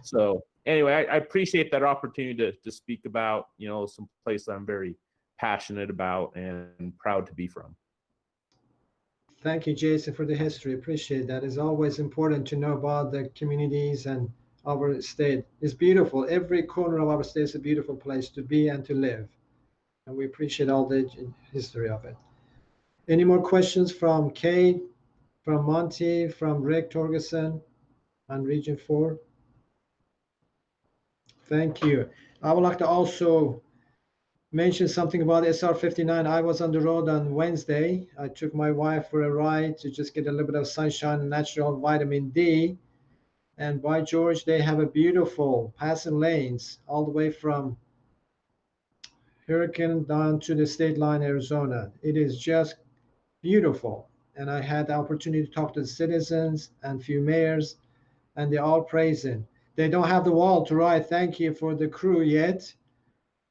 So anyway, I appreciate that opportunity to speak about, you know, some place I'm very passionate about and proud to be from. Thank you, Jason, for the history. Appreciate that. It's always important to know about the communities and our state. It's beautiful. Every corner of our state is a beautiful place to be and to live. And we appreciate all the history of it. Any more questions from Kate, from Monty, from Rick Torgerson on Region 4? Thank you. I would like to also mention something about SR 59. I was on the road on Wednesday. I took my wife for a ride to just get a little bit of sunshine and natural vitamin D. And by George, they have a beautiful passing lanes all the way from Hurricane down to the state line, Arizona. It is just beautiful. And I had the opportunity to talk to the citizens and few mayors, and they're all praising. They don't have the wall to ride. Thank you for the crew yet,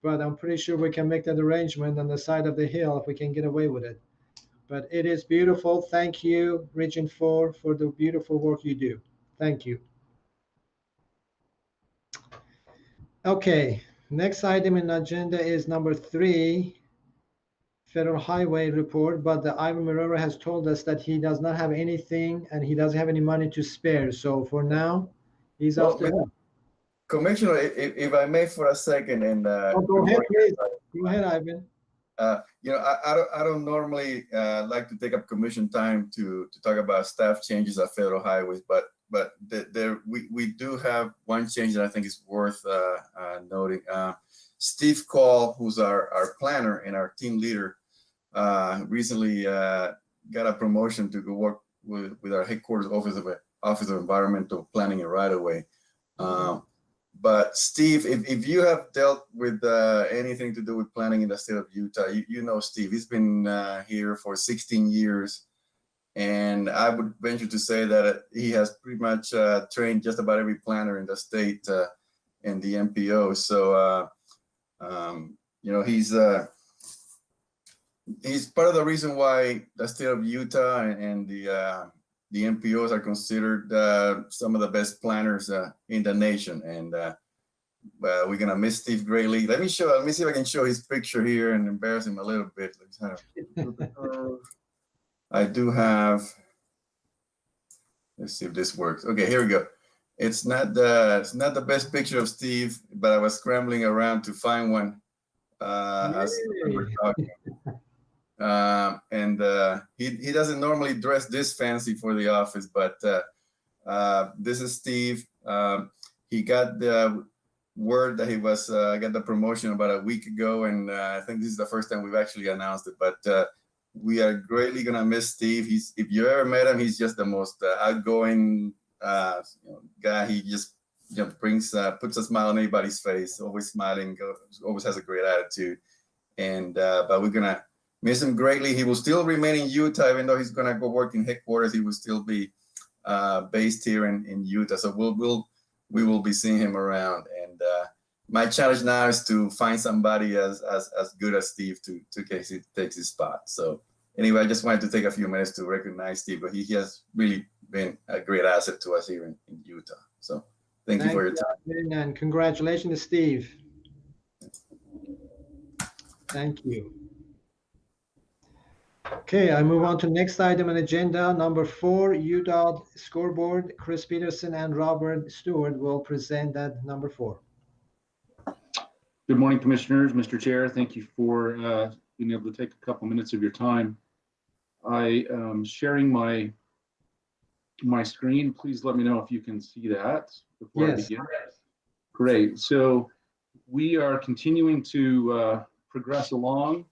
but I'm pretty sure we can make that arrangement on the side of the hill if we can get away with it. But it is beautiful. Thank you, Region 4, for the beautiful work you do. Thank you. Okay, next item in the agenda is number 3, Federal Highway Report, but the Ivan Marrero has told us that he does not have anything and he doesn't have any money to spare. So for now, he's off the hook. Commissioner, if I may for a second, and go ahead, please. Go ahead, Ivan. You know, I don't normally like to take up commission time to talk about staff changes at federal highways, but we do have one change that I think is worth noting. Steve Call, who's our planner and our team leader, recently got a promotion to go work with our headquarters Office of Environmental Planning and Right-of-Way. But Steve, if you have dealt with anything to do with planning in the state of Utah, you know Steve. He's been here for 16 years. And I would venture to say that he has pretty much trained just about every planner in the state and the MPO. So, you know, he's part of the reason why the state of Utah and the MPOs are considered some of the best planners in the nation. And we're gonna miss Steve greatly. Let me see if I can show his picture here and embarrass him a little bit. I do have, let's see if this works. Okay, here we go. It's not the best picture of Steve, but I was scrambling around to find one as we were talking. He doesn't normally dress this fancy for the office, but this is Steve. He got the word that he was got the promotion about a week ago, and I think this is the first time we've actually announced it. But we are greatly gonna miss Steve. If you ever met him, he's just the most outgoing guy. He just puts a smile on anybody's face. Always smiling. Always has a great attitude. And but we're gonna miss him greatly. He will still remain in Utah, even though he's gonna go work in headquarters. He will still be based here in Utah. So we will be seeing him around. And my challenge now is to find somebody as good as Steve to take his spot. So anyway, I just wanted to take a few minutes to recognize Steve, but he has really been a great asset to us here in Utah. So thank you for your time. And congratulations to Steve. Thank you. Okay, I move on to next item on agenda, number 4, Udot scoreboard. Chris Peterson and Robert Stewart will present that number 4. Good morning, Commissioners. Mr. Chair, thank you for being able to take a couple minutes of your time. I am sharing my screen. Please let me know if you can see that before I begin. Great. So we are continuing to progress along.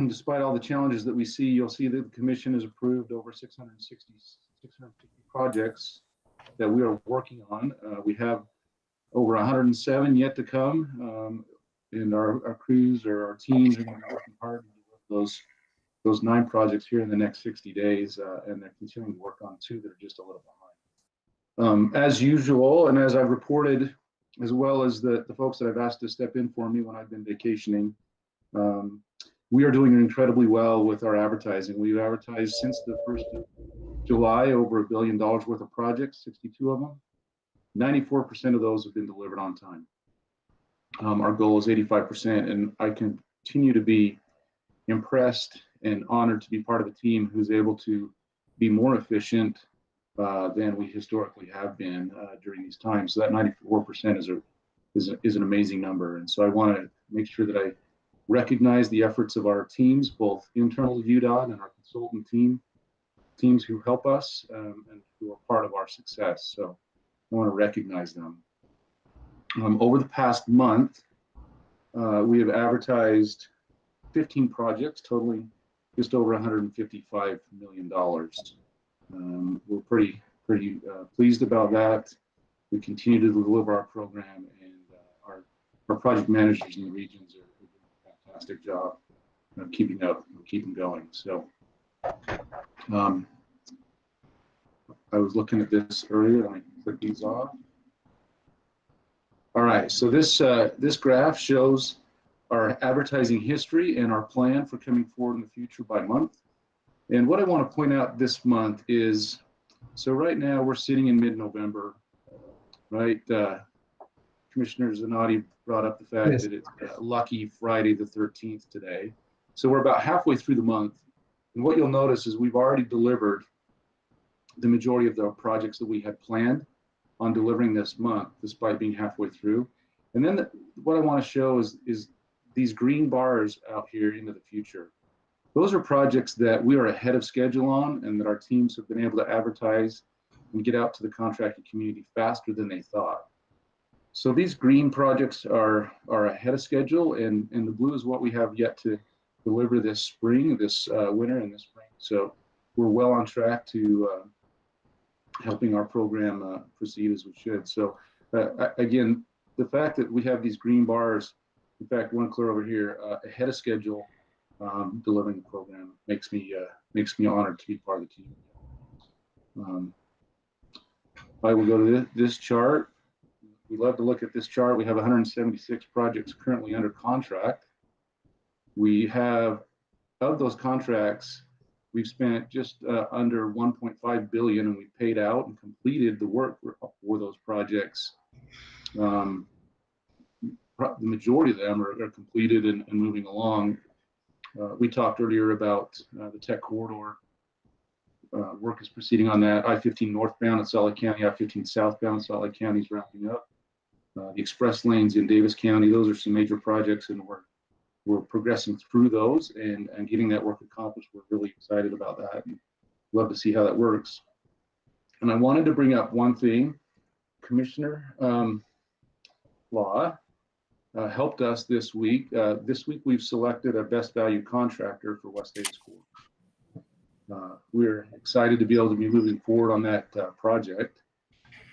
Despite all the challenges that we see, you'll see that the Commission has approved over 650 projects that we are working on. We have over 107 yet to come, and our crews or our teams are working hard to deliver those 9 projects here in the next 60 days, and they're continuing to work on 2 that are just a little behind. As usual, and as I've reported, as well as the folks that I've asked to step in for me when I've been vacationing, we are doing incredibly well with our advertising. We've advertised since the 1st of July over $1 billion worth of projects, 62 of them. 94% of those have been delivered on time. Our goal is 85%, and I continue to be impressed and honored to be part of a team who's able to be more efficient than we historically have been during these times. So that 94% is an amazing number. And so I want to make sure that I recognize the efforts of our teams, both internal to Udot and our consultant teams who help us and who are part of our success. So I want to recognize them. Over the past month, we have advertised 15 projects totaling just over $155 million. We're pretty pleased about that. We continue to deliver our program, and our project managers in the regions are doing a fantastic job of keeping up and keeping going. So I was looking at this earlier, and I click these off. All right, so this graph shows our advertising history and our plan for coming forward in the future by month. And what I want to point out this month is, so right now we're sitting in mid-November, right? Commissioner Zanotti brought up the fact that it's lucky Friday the 13th today. So we're about halfway through the month. And what you'll notice is we've already delivered the majority of the projects that we had planned on delivering this month, despite being halfway through. And then what I want to show is these green bars out here into the future. Those are projects that we are ahead of schedule on, and that our teams have been able to advertise and get out to the contracting community faster than they thought. So these green projects are ahead of schedule, and the blue is what we have yet to deliver this spring, this winter and this spring. So we're well on track to helping our program proceed as we should. So again, the fact that we have these green bars, in fact, one clear over here, ahead of schedule, delivering the program makes me honored to be part of the team. I will go to this chart. We love to look at this chart. We have 176 projects currently under contract. We have, of those contracts, we've spent just under $1.5 billion, and we paid out and completed the work for those projects. The majority of them are completed and moving along. We talked earlier about the tech corridor. Work is proceeding on that. I-15 northbound in Salt Lake County, I-15 southbound in Salt Lake County is wrapping up. The express lanes in Davis County, those are some major projects, and we're progressing through those and getting that work accomplished. We're really excited about that and love to see how that works. And I wanted to bring up one thing. Commissioner Law helped us this week. This week we've selected a best value contractor for West Davis Court. We're excited to be able to be moving forward on that project.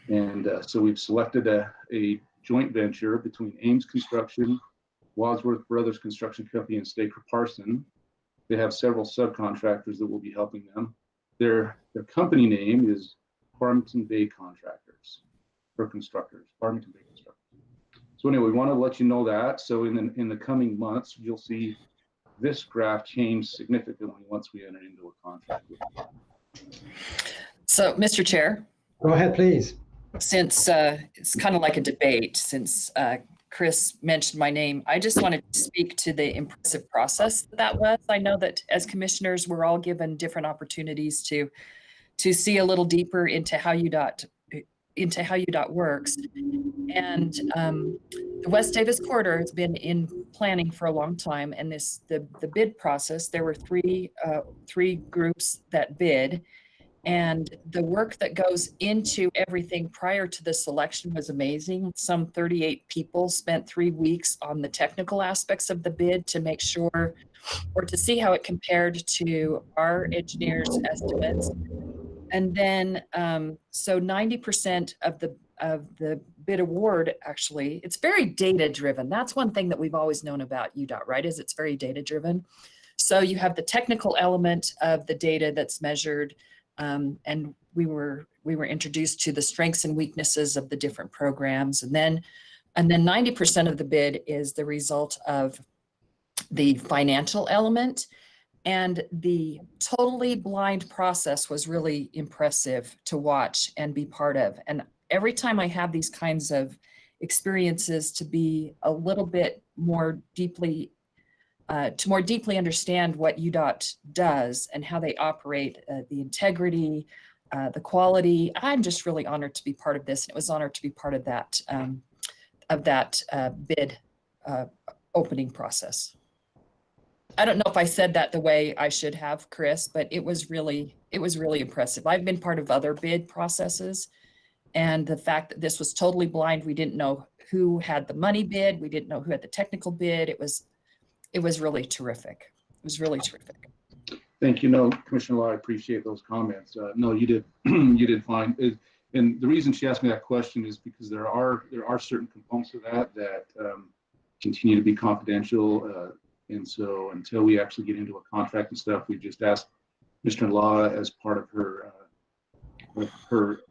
And so we've selected a joint venture between Ames Construction, Wadsworth Brothers Construction Company, and Staker Parson. They have several subcontractors that will be helping them. Their company name is Farmington Bay Contractors. for constructors, Farmington Bay constructors. So anyway, we want to let you know that. So in the coming months, you'll see this graph change significantly once we enter into a contract with you. So, Mr. Chair. Go ahead, please. Since it's kind of like a debate, since Chris mentioned my name, I just wanted to speak to the impressive process that was. I know that as commissioners, we're all given different opportunities to see a little deeper into how UDOT works. And the West Davis Corridor has been in planning for a long time. And the bid process, there were three groups that bid. And the work that goes into everything prior to the selection was amazing. Some 38 people spent 3 weeks on the technical aspects of the bid to make sure, or to see how it compared to our engineers' estimates. And then, so 90% of the bid award, actually, it's very data driven. That's one thing that we've always known about UDOT, right? Is it's very data driven. So you have the technical element of the data that's measured. And we were introduced to the strengths and weaknesses of the different programs. And then 90% of the bid is the result of the financial element. And the totally blind process was really impressive to watch and be part of. And every time I have these kinds of experiences, to be a little bit more deeply to more deeply understand what UDOT does and how they operate, the integrity, the quality. I'm just really honored to be part of this. And it was honored to be part of that bid opening process. I don't know if I said that the way I should have, Chris, but it was really impressive. I've been part of other bid processes, and the fact that this was totally blind, we didn't know who had the money bid, we didn't know who had the technical bid. It was really terrific. It was really terrific. Thank you. No, Commissioner Law, I appreciate those comments. No, you did you did fine. And the reason she asked me that question is because there are certain components of that continue to be confidential. And so until we actually get into a contract and stuff, we just asked Commissioner Law, as part of her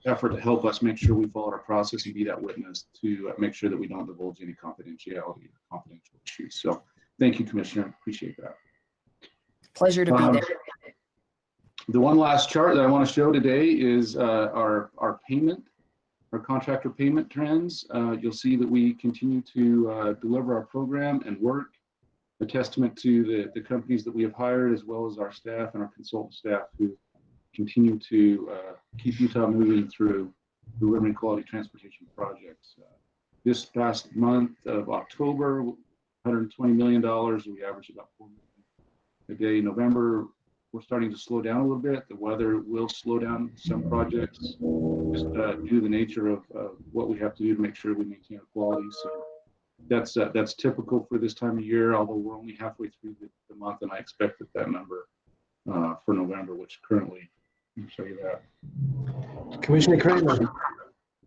effort to help us make sure we follow our process and be that witness, to make sure that we don't divulge any confidentiality or confidential issues. So thank you, Commissioner. Appreciate that. Pleasure to be there. The one last chart that I want to show today is our contractor payment trends. You'll see that we continue to deliver our program and work, a testament to the companies that we have hired, as well as our staff and our consultant staff who continue to keep Utah moving through delivering quality transportation projects. This past month of October, $120 million, we averaged about $4 million a day. November, we're starting to slow down a little bit. The weather will slow down some projects, just due to the nature of what we have to do to make sure we maintain our quality. So that's typical for this time of year, although we're only halfway through the month, and I expect that number for November, which currently, let me show you that. Commissioner Kramer.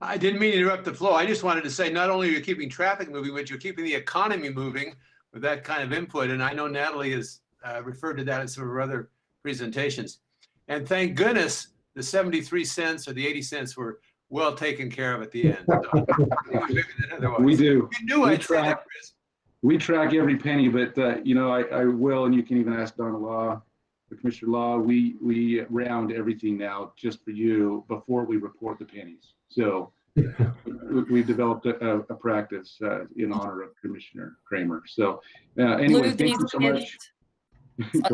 I didn't mean to interrupt the flow. I just wanted to say, not only are you keeping traffic moving, but you're keeping the economy moving with that kind of input. And I know Natalie has referred to that in some of her other presentations. And thank goodness the 73 cents or the 80 cents were well taken care of at the end. So, we do. You knew I'd say that, Chris. We track every penny, but I will, and you can even ask Donna Law, the Commissioner Law, we round everything now just for you before we report the pennies. So we've developed a practice in honor of Commissioner Kramer. So anyway, thank you so much.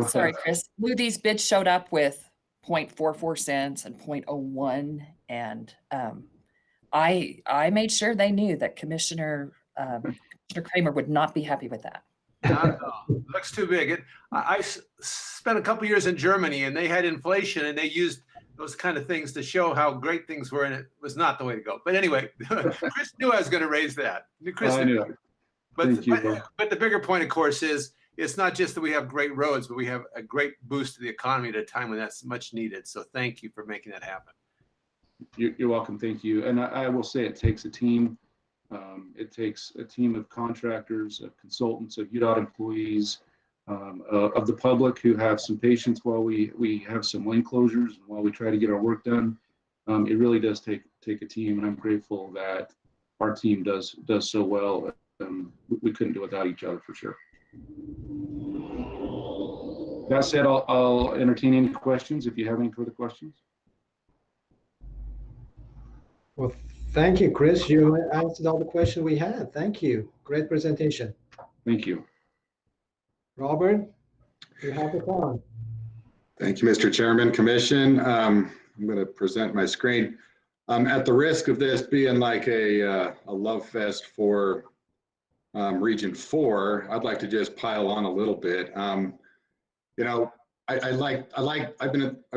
Sorry, Chris. Lou, these bids showed up with 0.44 cents and 0.01. And I made sure they knew that Commissioner Kramer would not be happy with that. No, looks too big. I spent a couple years in Germany, and they had inflation, and they used those kind of things to show how great things were, and it was not the way to go. But anyway, Chris knew I was going to raise that. Chris I knew. But the bigger point, of course, is it's not just that we have great roads, but we have a great boost to the economy at a time when that's much needed. So thank you for making that happen. You're welcome. Thank you. And I will say it takes a team. It takes a team of contractors, of consultants, of UDOT employees, of the public who have some patience while we have some lane closures and while we try to get our work done. It really does take take a team, and I'm grateful that our team does so well. We couldn't do it without each other for sure. That said, I'll entertain any questions if you have any further questions. Well, thank you, Chris. You answered all the questions we had. Thank you. Great presentation. Thank you. Robert, you have the time. Thank you, Mr. Chairman, Commission. I'm going to present my screen. At the risk of this being like a love fest for Region 4, I'd like to just pile on a little bit. You know, I've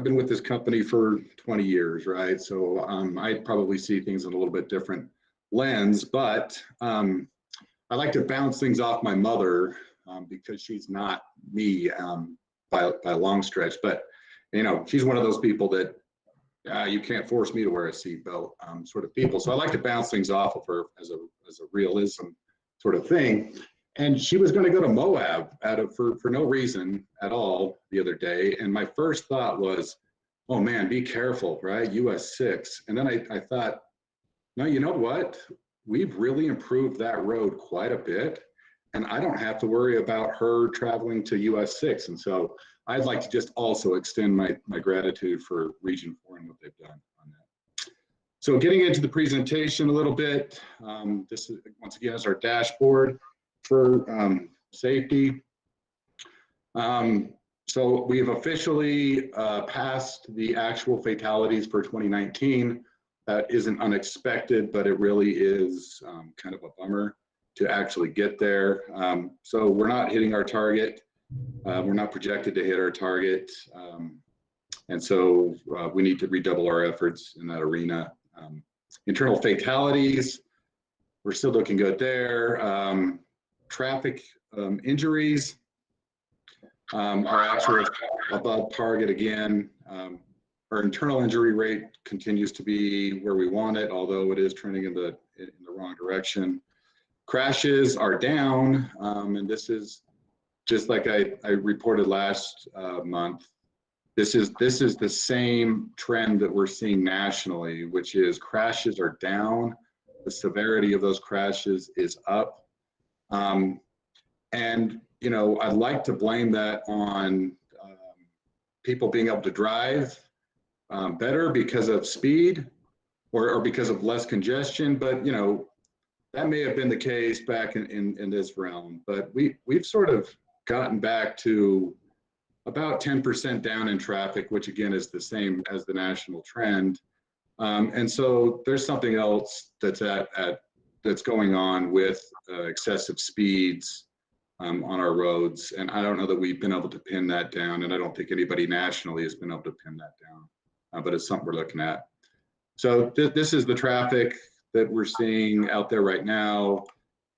been with this company for 20 years, right? So I probably see things in a little bit different lens, but I like to bounce things off my mother because she's not me by a long stretch. But you know, she's one of those people that you can't force me to wear a seatbelt sort of people. So I like to bounce things off of her as a realism sort of thing. And she was going to go to Moab for no reason at all the other day. And my first thought was, oh man, be careful, right? US 6. And then I thought, no, you know what? We've really improved that road quite a bit. And I don't have to worry about her traveling to US 6. And so I'd like to just also extend my gratitude for Region 4 and what they've done on that. So getting into the presentation a little bit, this is, once again, is our dashboard for safety. So we've officially passed the actual fatalities for 2019. That isn't unexpected, but it really is kind of a bummer to actually get there. So we're not hitting our target. We're not projected to hit our target. And so we need to redouble our efforts in that arena. Internal fatalities, we're still looking good there. Traffic injuries are actually above target again. Our internal injury rate continues to be where we want it, although it is trending in the wrong direction. Crashes are down, and this is just like I reported last month. This is the same trend that we're seeing nationally, which is crashes are down. The severity of those crashes is up. And, you know, I'd like to blame that on people being able to drive better because of speed or because of less congestion. But, you know, that may have been the case back in this realm. But we've sort of gotten back to about 10% down in traffic, which again is the same as the national trend. And so there's something else that's going on with excessive speeds on our roads. And I don't know that we've been able to pin that down. And I don't think anybody nationally has been able to pin that down, but it's something we're looking at. So this is the traffic that we're seeing out there right now.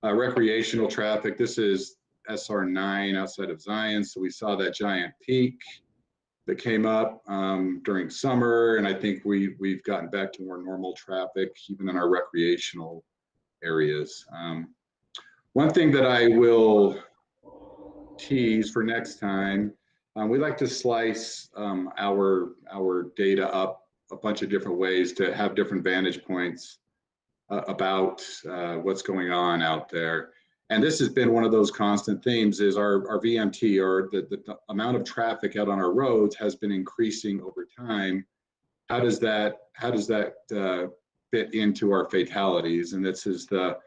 Recreational traffic, this is SR9 outside of Zion. So we saw that giant peak that came up during summer. And I think we've gotten back to more normal traffic, even in our recreational areas. One thing that I will tease for next time, we like to slice our data up a bunch of different ways to have different vantage points about what's going on out there. And this has been one of those constant themes is our VMT, or the amount of traffic out on our roads has been increasing over time. How does that fit into our fatalities? And this is the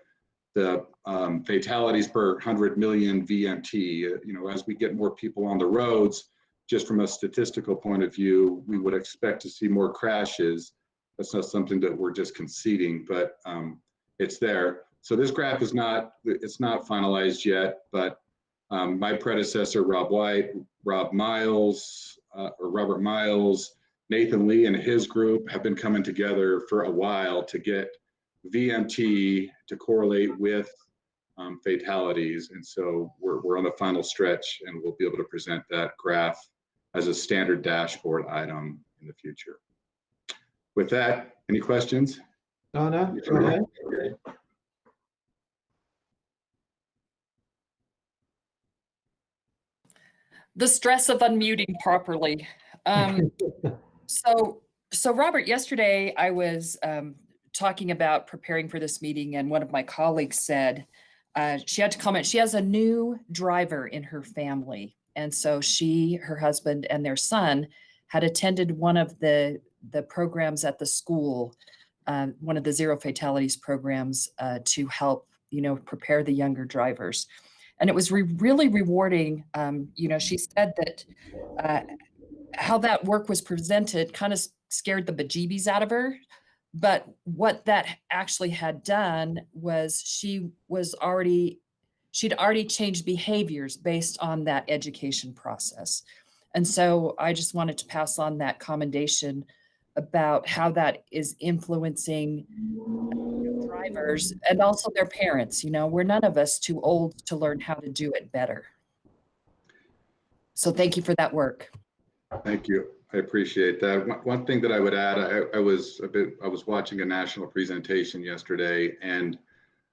fatalities per 100 million VMT. You know, as we get more people on the roads, just from a statistical point of view, we would expect to see more crashes. That's not something that we're just conceding, but it's there. So this graph is not finalized yet, but my predecessor, Robert Miles, Nathan Lee and his group have been coming together for a while to get VMT to correlate with fatalities. And so we're on the final stretch, and we'll be able to present that graph as a standard dashboard item in the future. With that, any questions? Donna, go ahead. The stress of unmuting properly. So Robert, yesterday I was talking about preparing for this meeting, and one of my colleagues said, she had to comment, she has a new driver in her family. And so she, her husband, and their son had attended one of the programs at the school, one of the Zero Fatalities programs, to help, prepare the younger drivers. And it was really rewarding. She said that how that work was presented kind of scared the bejeebies out of her. But what that actually had done was she'd already changed behaviors based on that education process. And so I just wanted to pass on that commendation about how that is influencing drivers and also their parents. We're none of us too old to learn how to do it better. So thank you for that work. Thank you. I appreciate that. One thing that I would add, I was watching a national presentation yesterday, and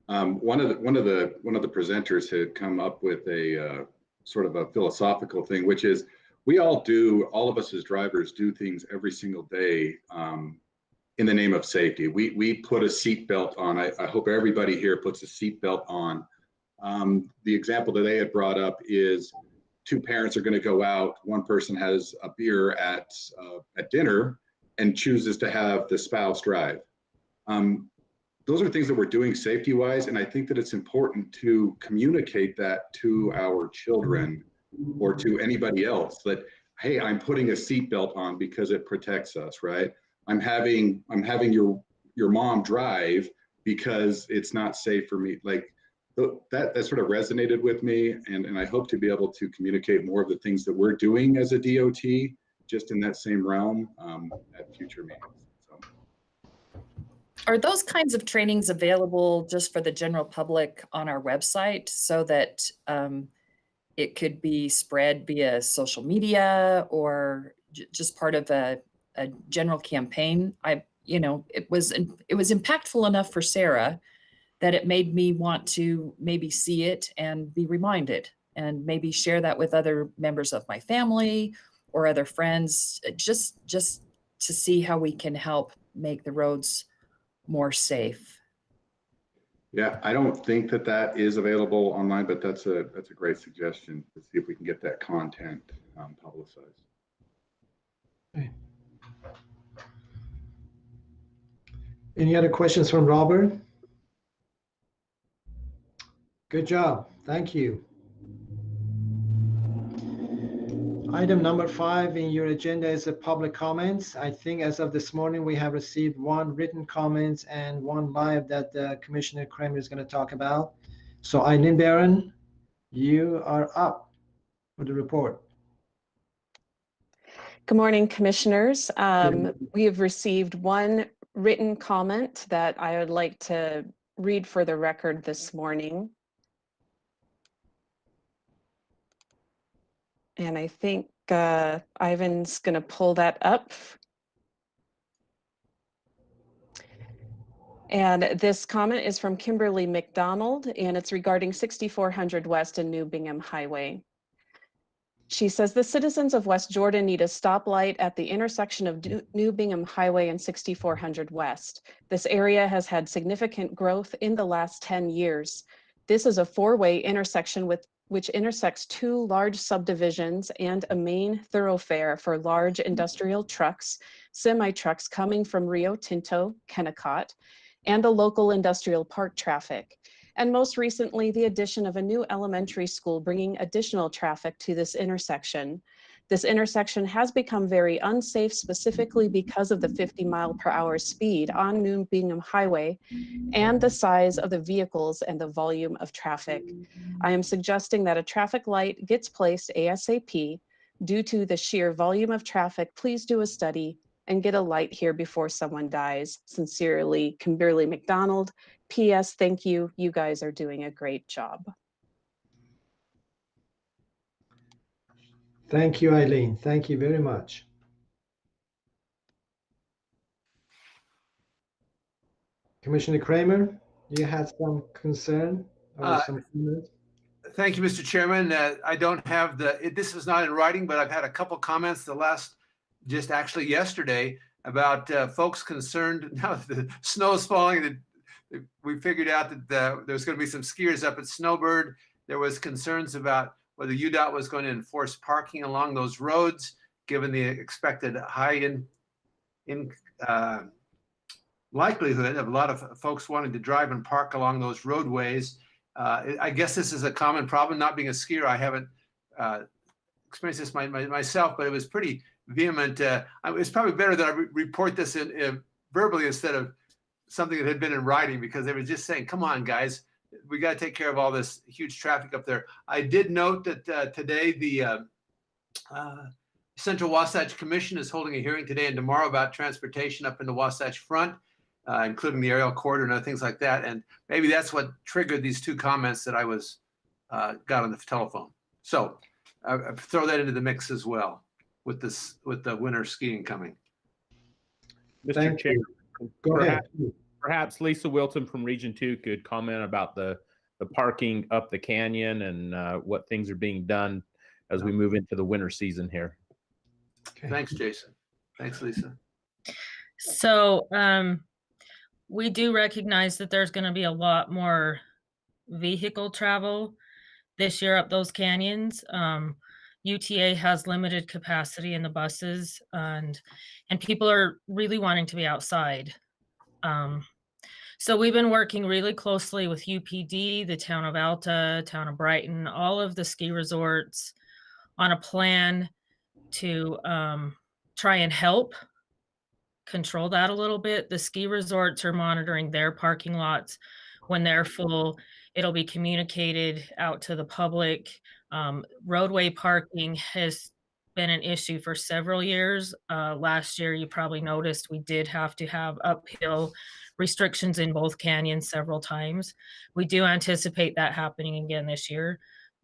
one of the presenters had come up with a sort of a philosophical thing, which is all of us as drivers do things every single day in the name of safety. We put a seatbelt on. I hope everybody here puts a seatbelt on. The example that they had brought up is two parents are going to go out. One person has a beer at dinner and chooses to have the spouse drive. Those are things that we're doing safety-wise, and I think that it's important to communicate that to our children or to anybody else that, hey, I'm putting a seatbelt on because it protects us, right? I'm having your mom drive because it's not safe for me. Like that sort of resonated with me, and I hope to be able to communicate more of the things that we're doing as a DOT, just in that same realm at future meetings. So. Are those kinds of trainings available just for the general public on our website so that it could be spread via social media or just part of a general campaign? It was impactful enough for Sarah that it made me want to maybe see it and be reminded, and maybe share that with other members of my family or other friends, just to see how we can help make the roads more safe. Yeah, I don't think that is available online, but that's a great suggestion to see if we can get that content publicized. Okay. Any other questions from Robert? Good job. Thank you. Item number 5 in your agenda is the public comments. I think as of this morning, we have received 1 written comment and 1 live that Commissioner Kramer is going to talk about. So Eileen Barron, you are up for the report. Good morning, Commissioners. We have received 1 written comment that I would like to read for the record this morning. And I think Ivan's going to pull that up. And this comment is from Kimberly McDonald, and it's regarding 6400 West and New Bingham Highway. She says the citizens of West Jordan need a stoplight at the intersection of New Bingham Highway and 6400 West. This area has had significant growth in the last 10 years. This is a 4-way intersection which intersects 2 large subdivisions and a main thoroughfare for large industrial trucks, semi-trucks coming from Rio Tinto, Kennecott, and the local industrial park traffic. And most recently, the addition of a new elementary school bringing additional traffic to this intersection. This intersection has become very unsafe, specifically because of the 50-mile-per-hour speed on New Bingham Highway and the size of the vehicles and the volume of traffic. I am suggesting that a traffic light gets placed ASAP. Due to the sheer volume of traffic, please do a study and get a light here before someone dies. Sincerely, Kimberly McDonald. P.S. Thank you. You guys are doing a great job. Thank you, Eileen. Thank you very much. Commissioner Kramer, you had some concern or some comments? Thank you, Mr. Chairman. I don't have this is not in writing, but I've had a couple comments just actually yesterday. about folks concerned now that the snow is falling. That we figured out that there's going to be some skiers up at Snowbird. There was concerns about whether Udot was going to enforce parking along those roads, given the expected high likelihood of a lot of folks wanting to drive and park along those roadways. I guess this is a common problem. Not being a skier, I haven't experienced this myself, but it was pretty vehement. It's probably better that I report this in verbally instead of something that had been in writing, because they were just saying, come on, guys, we got to take care of all this huge traffic up there. I did note that today the Central Wasatch Commission is holding a hearing today and tomorrow about transportation up in the Wasatch Front, including the aerial corridor and other things like that. And maybe that's what triggered these two comments that I was got on the telephone. So I throw that into the mix as well with the winter skiing coming. Mr. Chair, Go ahead. Perhaps Lisa Wilson from Region 2 could comment about the parking up the canyon and what things are being done as we move into the winter season here. Okay. Thanks, Jason. Thanks, Lisa. So we do recognize that there's going to be a lot more vehicle travel this year up those canyons. UTA has limited capacity in the buses, and people are really wanting to be outside. So we've been working really closely with UPD, the town of Alta, town of Brighton, all of the ski resorts on a plan to try and help control that a little bit. The ski resorts are monitoring their parking lots. When they're full, it'll be communicated out to the public. Roadway parking has been an issue for several years. Last year, you probably noticed we did have to have uphill restrictions in both canyons several times. We do anticipate that happening again this year.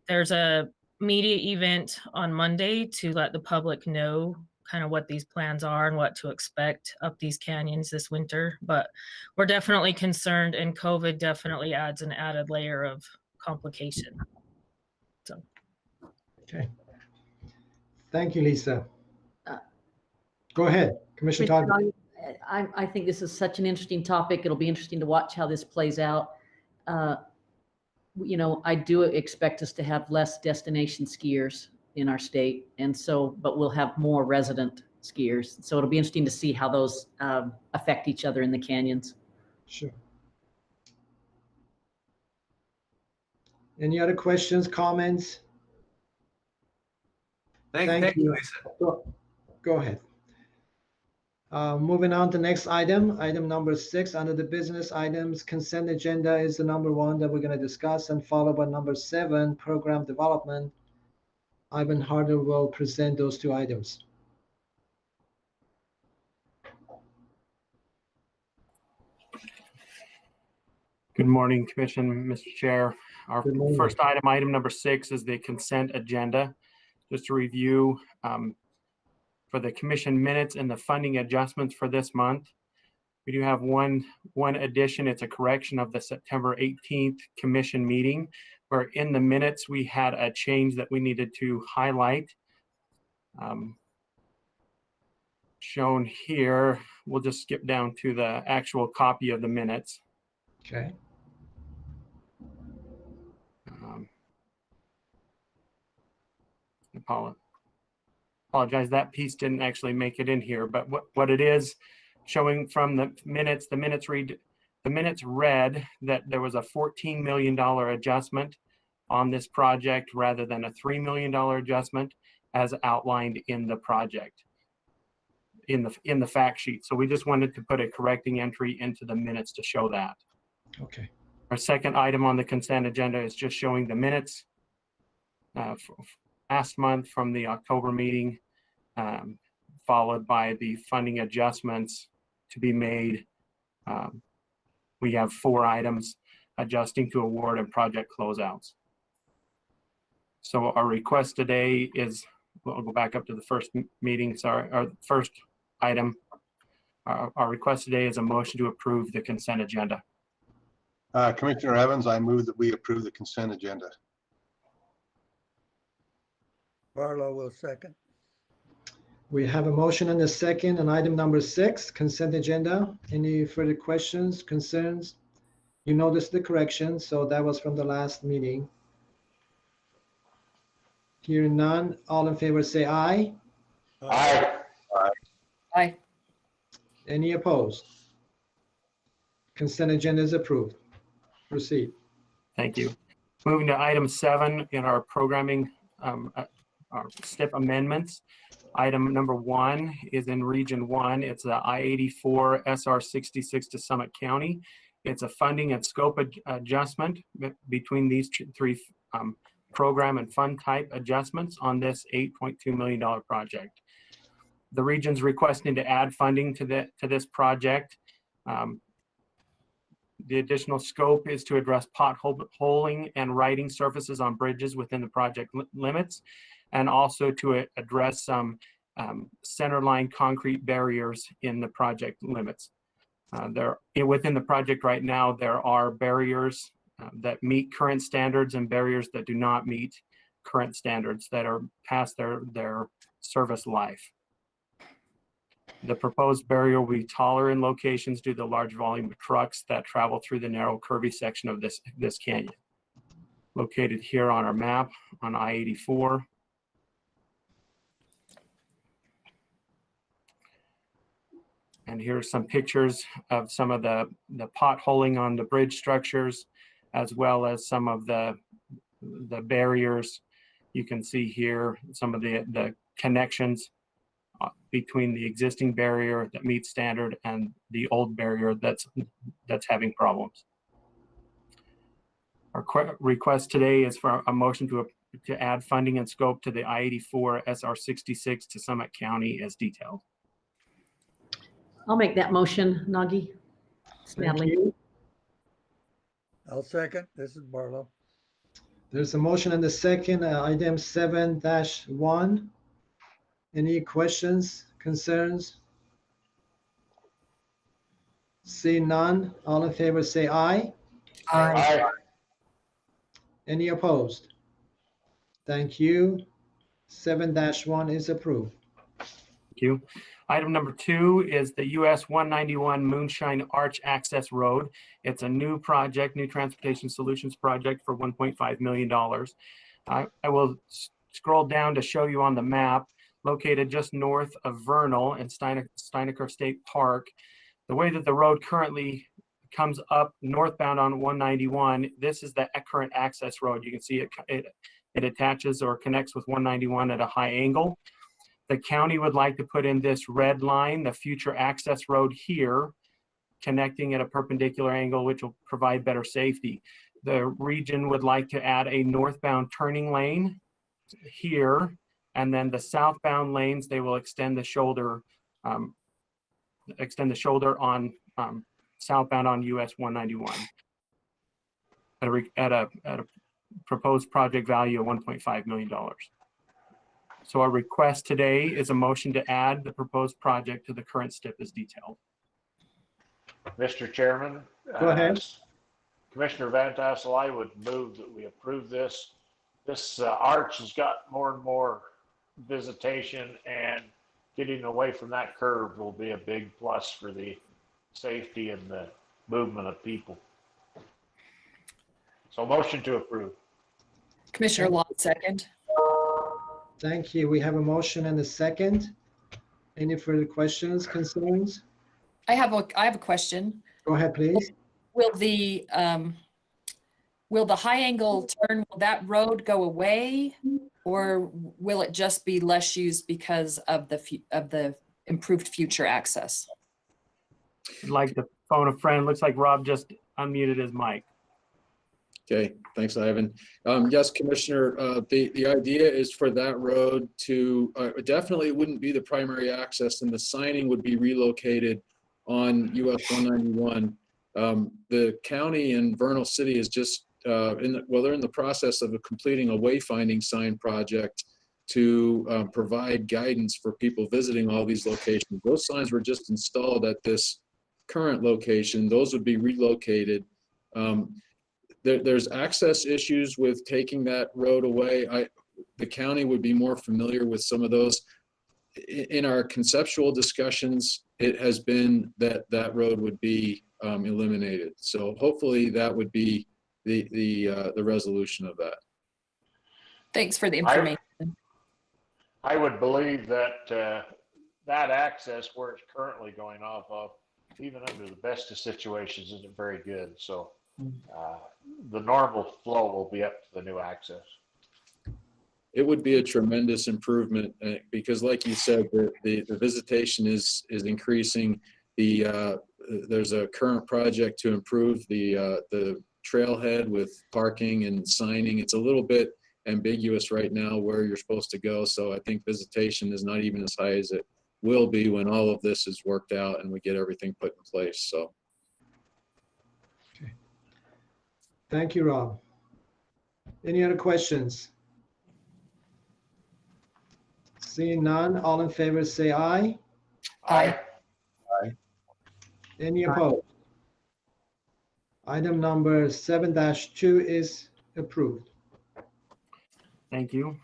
There's a media event on Monday to let the public know kind of what these plans are and what to expect up these canyons this winter. But we're definitely concerned, and COVID definitely adds an added layer of complication. So. Okay. Thank you, Lisa. Go ahead, Commissioner Todd. I think this is such an interesting topic. It'll be interesting to watch how this plays out. You know, I do expect us to have less destination skiers in our state, and so, but we'll have more resident skiers. So it'll be interesting to see how those affect each other in the canyons. Sure. Any other questions, comments? Thank you, Lisa. Go ahead. Moving on to the next item, item number 6 under the business items. Consent agenda is the number 1 that we're going to discuss, and followed by number 7, program development. Ivan Harder will present those 2 items. Good morning, Commission, Mr. Chair. Our first item, item number 6, is the consent agenda. Just to review, for the commission minutes and the funding adjustments for this month, we do have one addition. It's a correction of the September 18th commission meeting, where in the minutes we had a change that we needed to highlight. Shown here, we'll just skip down to the actual copy of the minutes. Okay. Apologize, that piece didn't actually make it in here, but what it is showing from the minutes read that there was a $14 million adjustment on this project rather than a $3 million adjustment as outlined in the project in the fact sheet. So we just wanted to put a correcting entry into the minutes to show that. Okay. Our second item on the consent agenda is just showing the minutes last month from the October meeting, followed by the funding adjustments to be made. We have 4 items: adjusting to award and project closeouts. So our request today is, we'll go back up to the first meeting, sorry, our first item. Our request today is a motion to approve the consent agenda. Commissioner Evans, I move that we approve the consent agenda. Barlow will second. We have a motion and a second on item number 6, consent agenda. Any further questions, concerns? You noticed the correction, so that was from the last meeting. Hearing none, all in favor say aye. Aye. Aye. Any opposed? Consent agenda is approved. Proceed. Thank you. Moving to item 7 in our programming, our STIP amendments. Item number 1 is in Region 1. It's the I-84 SR66 to Summit County. It's a funding and scope adjustment between these 3 program and fund type adjustments on this $8.2 million project. The region's requesting to add funding to this project. The additional scope is to address potholing and writing surfaces on bridges within the project limits, and also to address some centerline concrete barriers in the project limits. Within the project right now, there are barriers that meet current standards and barriers that do not meet current standards that are past their service life. The proposed barrier will be taller in locations due to the large volume of trucks that travel through the narrow curvy section of this canyon. Located here on our map on I-84. And here's some pictures of some of the potholing on the bridge structures, as well as some of the barriers. You can see here some of the connections between the existing barrier that meets standard and the old barrier that's having problems. Our request today is for a motion to add funding and scope to the I-84 SR66 to Summit County as detailed. I'll make that motion, Nagi. Smedley. I'll second. This is Barlow. There's a motion and a second, item 7-1. Any questions, concerns? See none, all in favor say aye. Aye. Any opposed? Thank you. 7-1 is approved. Thank you. Item number 2 is the US 191 Moonshine Arch Access Road. It's a new project, new transportation solutions project for $1.5 million. I will scroll down to show you on the map, located just north of Vernal and Steinecker State Park. The way that the road currently comes up northbound on 191, this is the current access road. You can see it attaches or connects with 191 at a high angle. The county would like to put in this red line, the future access road here, connecting at a perpendicular angle, which will provide better safety. The region would like to add a northbound turning lane here, and then the southbound lanes, they will extend the shoulder on southbound on US 191 at a proposed project value of $1.5 million. So our request today is a motion to add the proposed project to the current STIP as detailed. Mr. Chairman. Go ahead. Commissioner Van Tassel, I would move that we approve this. This arch has got more and more visitation, and getting away from that curve will be a big plus for the safety and the movement of people. So motion to approve. Commissioner Long, second. Thank you. We have a motion and a second. Any further questions, concerns? I have a question. Go ahead, please. Will the high angle turn, will that road go away, or will it just be less used because of the improved future access? I'd like to phone a friend. Looks like Rob just unmuted his mic. Okay, thanks, Ivan. Yes, Commissioner, the idea is for that road to definitely wouldn't be the primary access, and the signing would be relocated on US 191. The county and Vernal City is just they're in the process of completing a wayfinding sign project to provide guidance for people visiting all these locations. Those signs were just installed at this current location. Those would be relocated. There's access issues with taking that road away. The county would be more familiar with some of those. in our conceptual discussions, it has been that that road would be eliminated. So hopefully that would be the resolution of that. Thanks for the information. I would believe that that access where it's currently going off of, even under the best of situations, isn't very good. So the normal flow will be up to the new access. It would be a tremendous improvement because, like you said, the visitation is increasing. There's a current project to improve the trailhead with parking and signing. It's a little bit ambiguous right now where you're supposed to go. So I think visitation is not even as high as it will be when all of this is worked out and we get everything put in place. So. Okay. Thank you, Rob. Any other questions? Seeing none, all in favor say aye. Aye. Aye. Any opposed? Item number 7-2 is approved. Thank you.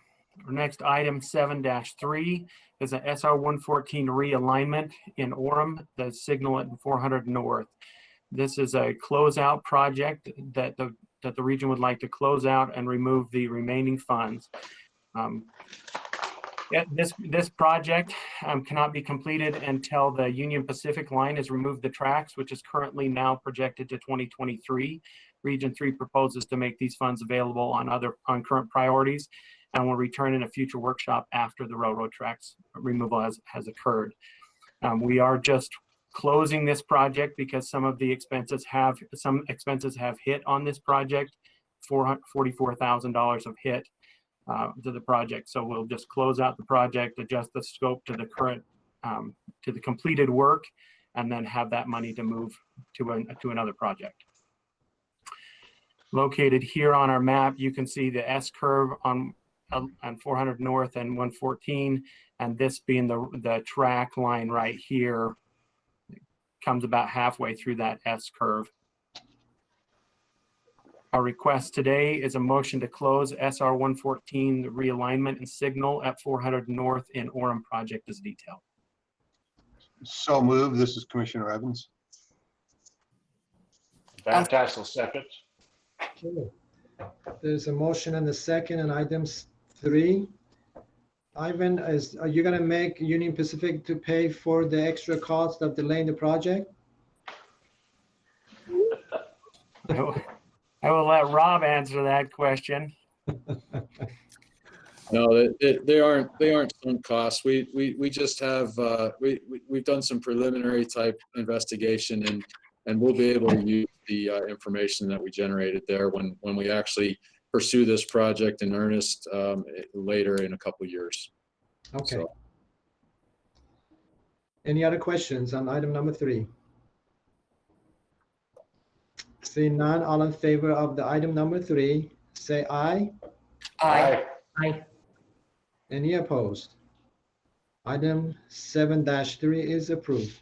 Our next item 7-3 is an SR 114 realignment in Orem, the signal at 400 North. This is a closeout project that the region would like to close out and remove the remaining funds. This project cannot be completed until the Union Pacific line has removed the tracks, which is currently now projected to 2023. Region 3 proposes to make these funds available on current priorities and will return in a future workshop after the railroad tracks removal has occurred. We are just closing this project because some expenses have hit on this project, $44,000 of hit to the project. So we'll just close out the project, adjust the scope to the current, to the completed work, and then have that money to move to another project. Located here on our map, you can see the S curve on 400 North and 114, and this being the track line right here, comes about halfway through that S curve. Our request today is a motion to close SR 114, the realignment and signal at 400 North in Orem project as detailed. So moved. This is Commissioner Evans. Van Tassel seconds. Okay. There's a motion and a second on item 3. Ivan, are you going to make Union Pacific to pay for the extra cost of delaying the project? I will let Rob answer that question. No, they aren't sunk costs. We just have we've done some preliminary type investigation and we'll be able to use the information that we generated there when we actually pursue this project in earnest later in a couple of years. Okay. So. Any other questions on item number 3? Seeing none, all in favor of the item number 3, say aye. Aye. Aye. Any opposed? Item 7-3 is approved.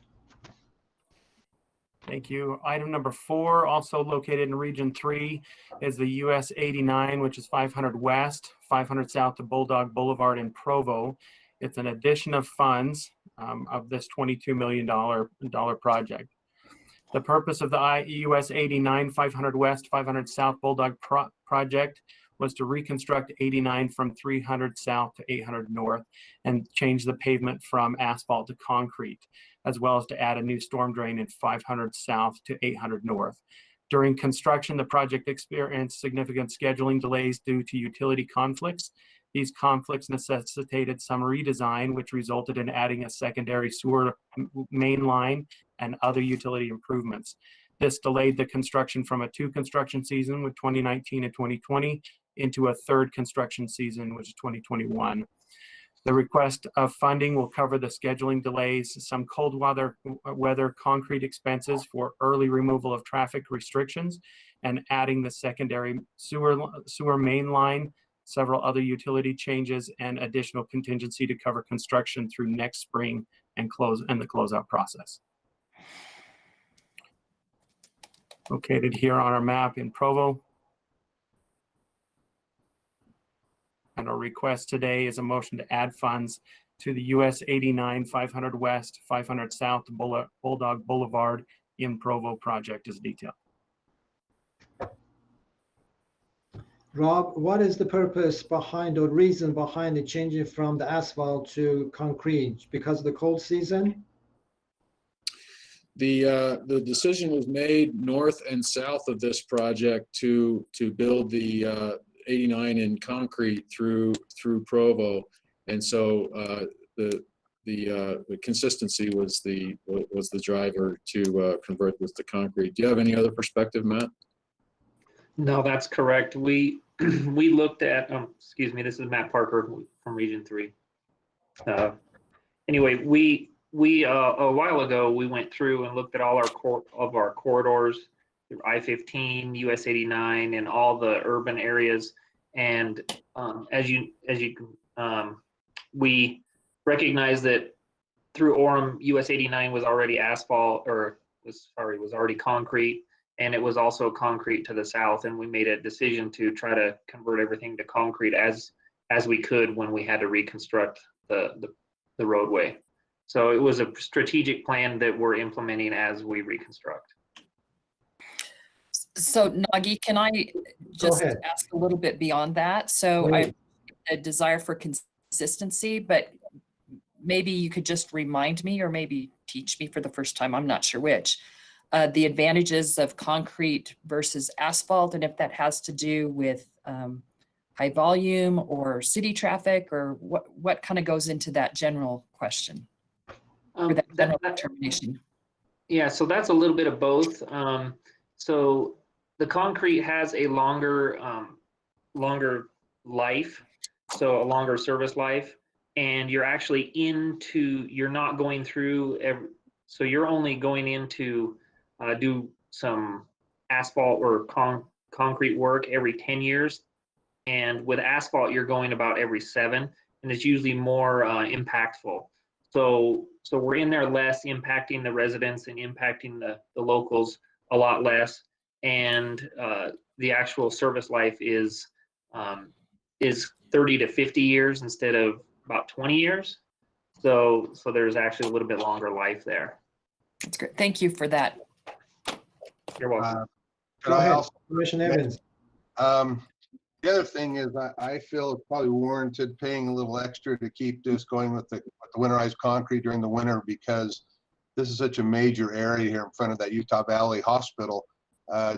Thank you. Item number 4, also located in Region 3, is the US 89, which is 500 West, 500 South to Bulldog Boulevard in Provo. It's an addition of funds of this $22 million project. The purpose of the US 89, 500 West, 500 South Bulldog project was to reconstruct 89 from 300 South to 800 North and change the pavement from asphalt to concrete, as well as to add a new storm drain in 500 South to 800 North. During construction, the project experienced significant scheduling delays due to utility conflicts. These conflicts necessitated some redesign, which resulted in adding a secondary sewer main line and other utility improvements. This delayed the construction from a 2 construction season with 2019 and 2020 into a 3rd construction season, which is 2021. The request of funding will cover the scheduling delays, some cold weather concrete expenses for early removal of traffic restrictions, and adding the secondary sewer main line, several other utility changes, and additional contingency to cover construction through next spring and the closeout process. Located here on our map in Provo. And our request today is a motion to add funds to the US 89 500 West, 500 South Bulldog Boulevard in Provo project as detailed. Rob, what is the purpose behind or reason behind the changing from the asphalt to concrete? Because of the cold season? The decision was made north and south of this project to build the 89 in concrete through Provo, and so the consistency was the driver to convert this to concrete. Do you have any other perspective, Matt? No, that's correct. We looked at, excuse me, this is Matt Parker from Region 3. Anyway, we a while ago, we went through and looked at all our corridors, I-15, US 89, and all the urban areas. And we recognize that through Orem, US 89 was already asphalt, or was already concrete, and it was also concrete to the south. And we made a decision to try to convert everything to concrete as we could when we had to reconstruct the roadway. So it was a strategic plan that we're implementing as we reconstruct. So Nagi, can I just ask a little bit beyond that? So I have a desire for consistency, but maybe you could just remind me or maybe teach me for the first time, I'm not sure which, the advantages of concrete versus asphalt, and if that has to do with high volume or city traffic, or what kind of goes into that general question? Or that general determination? Yeah, so that's a little bit of both. So the concrete has a longer life, so a longer service life, and you're actually you're not going through so you're only going in to do some asphalt or concrete work every 10 years. And with asphalt, you're going about every 7, and it's usually more impactful. So we're in there less, impacting the residents and impacting the locals a lot less. And the actual service life is 30 to 50 years instead of about 20 years. So there's actually a little bit longer life there. That's great. Thank you for that. You're welcome. Go ahead, Commissioner Evans. The other thing is I feel it's probably warranted paying a little extra to keep this going with the winterized concrete during the winter, because this is such a major area here in front of that Utah Valley Hospital.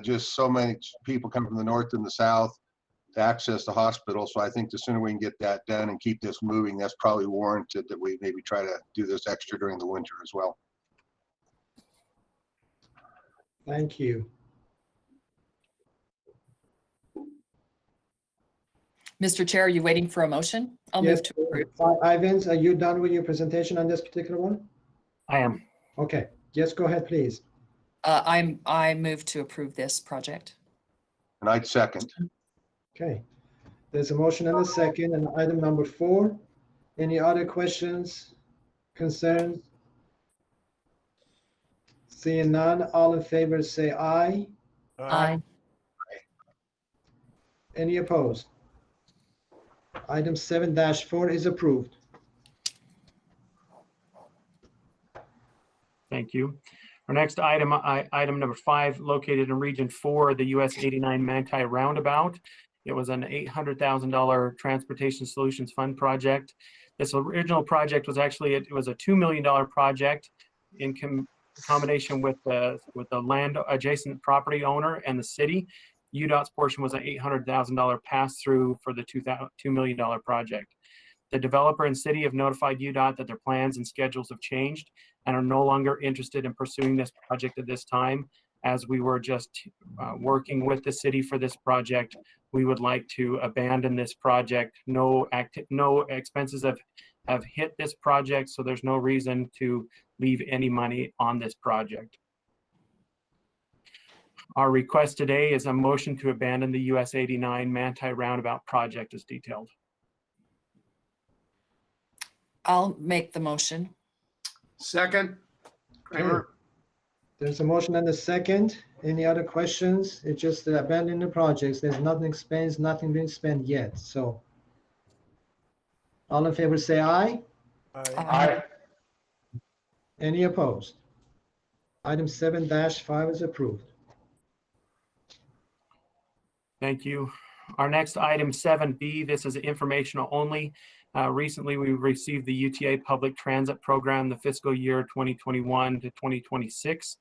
Just so many people come from the north and the south to access the hospital. So I think the sooner we can get that done and keep this moving, that's probably warranted that we maybe try to do this extra during the winter as well. Thank you. Mr. Chair, are you waiting for a motion? I'll move to approve. Ivans, are you done with your presentation on this particular one? I am. Okay, yes, go ahead, please. I move to approve this project. And I'd second. Okay, there's a motion and a second, and item number 4. Any other questions, concerns? Seeing none, all in favor say aye. Aye. Any opposed? Item 7-4 is approved. Thank you. Our next item, item number 5, located in Region 4, the US 89 Manti Roundabout. It was an $800,000 Transportation Solutions Fund project. This original project was actually, it was a $2 million project in combination with the land adjacent property owner and the city. Udot's portion was an $800,000 pass-through for the $2 million project. The developer and city have notified Udot that their plans and schedules have changed and are no longer interested in pursuing this project at this time. As we were just working with the city for this project, we would like to abandon this project. No expenses have hit this project, so there's no reason to leave any money on this project. Our request today is a motion to abandon the US 89 Manti Roundabout project as detailed. I'll make the motion. Second. Kramer. Okay. There's a motion and a second. Any other questions? It's just abandoning the projects. There's nothing spent, nothing been spent yet. So all in favor say aye. Aye. Any opposed? Item 7-5 is approved. Thank you. Our next item 7B, this is informational only. Recently, we received the UTA Public Transit Program, the fiscal year 2021 to 2026.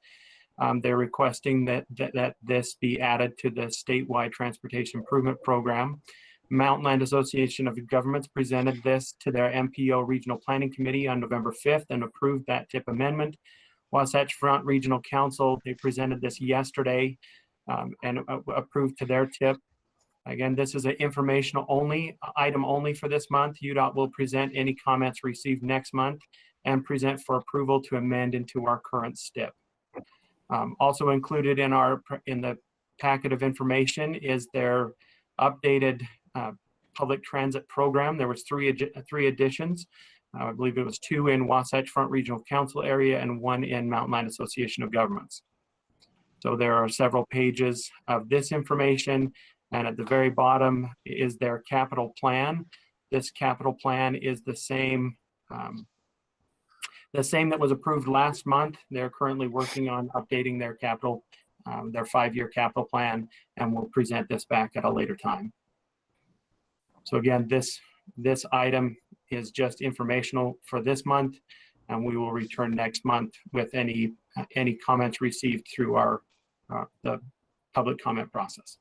They're requesting that this be added to the statewide transportation improvement program. Mountain Land Association of Governments presented this to their MPO Regional Planning Committee on November 5th and approved that TIP amendment. Wasatch Front Regional Council, they presented this yesterday and approved to their TIP. Again, this is an informational only item only for this month. UDOT will present any comments received next month and present for approval to amend into our current STIP. Also included in the packet of information is their updated public transit program. There was three additions. I believe it was 2 in Wasatch Front Regional Council area and 1 in Mountain Land Association of Governments. So there are several pages of this information, and at the very bottom is their capital plan. This capital plan is the same that was approved last month. They're currently working on updating their capital, their 5-year capital plan, and we'll present this back at a later time. So again, this item is just informational for this month, and we will return next month with any comments received through our the public comment process.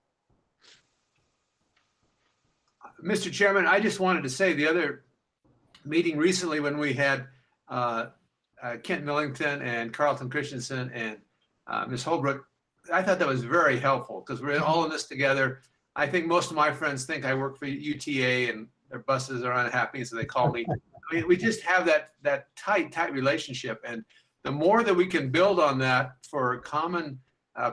Mr. Chairman, I just wanted to say the other meeting recently when we had Kent Millington and Carlton Christensen and Ms. Holbrook, I thought that was very helpful because we're all in this together. I think most of my friends think I work for UTA and their buses are unhappy, so they call me. I mean, we just have that tight relationship, and the more that we can build on that for common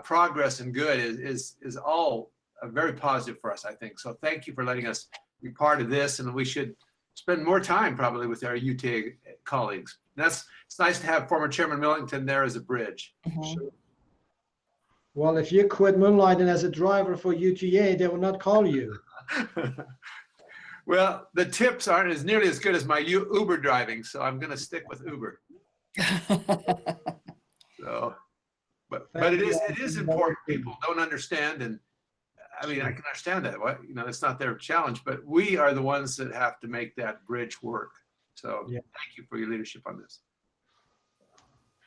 progress and good is all very positive for us, I think. So thank you for letting us be part of this, and we should spend more time probably with our UTA colleagues. It's nice to have former Chairman Millington there as a bridge. Sure. Well, if you quit moonlighting as a driver for UTA, they will not call you. Well, the tips aren't as nearly as good as my Uber driving, so I'm going to stick with Uber. So, but it is important. People don't understand, and I mean, I can understand that. What, you know, it's not their challenge, but we are the ones that have to make that bridge work. So, yeah. Thank you for your leadership on this.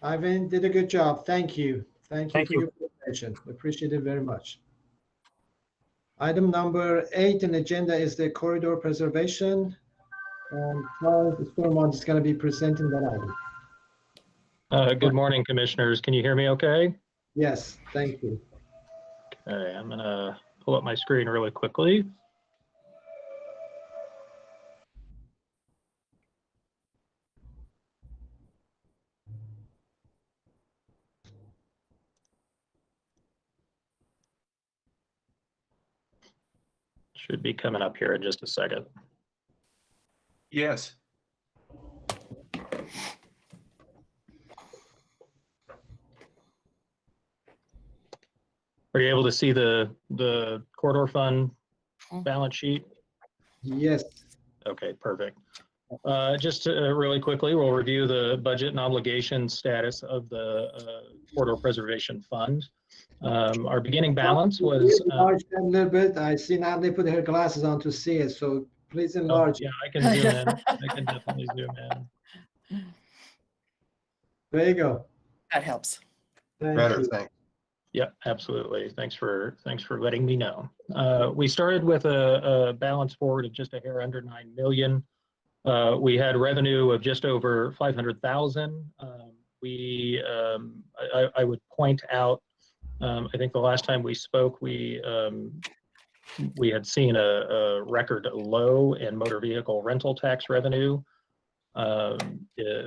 Ivan did a good job. Thank you. Thank you for your presentation. Appreciate it very much. Item number 8 in the agenda is the corridor preservation. Charles Stormont is going to be presenting that item. Good morning, commissioners. Can you hear me okay? Yes, thank you. Okay, I'm going to pull up my screen really quickly. Should be coming up here in just a second. Yes. Are you able to see the corridor fund balance sheet? Yes. Okay, perfect. Just really quickly, we'll review the budget and obligation status of the corridor preservation fund. Our beginning balance was enlarge that a little bit. I see Natalie put her glasses on to see it, so please enlarge. Yeah, I can zoom in. I can definitely zoom in. There you go. That helps. Better, thanks. Yeah, absolutely. Thanks for letting me know. We started with a balance forward of just a hair under 9 million. We had revenue of just over 500,000. I would point out, I think the last time we spoke, we had seen a record low in motor vehicle rental tax revenue.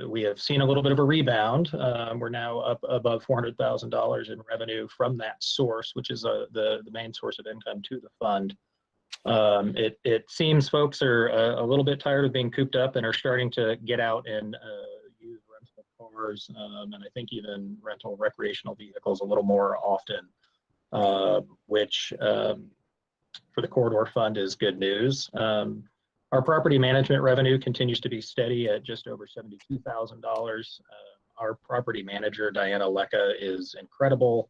We have seen a little bit of a rebound. We're now up above $400,000 in revenue from that source, which is the main source of income to the fund. It seems folks are a little bit tired of being cooped up and are starting to get out and use rental cars, and I think even rental recreational vehicles a little more often, which for the corridor fund is good news. Our property management revenue continues to be steady at just over $72,000. Our property manager, Diana Lecca, is incredible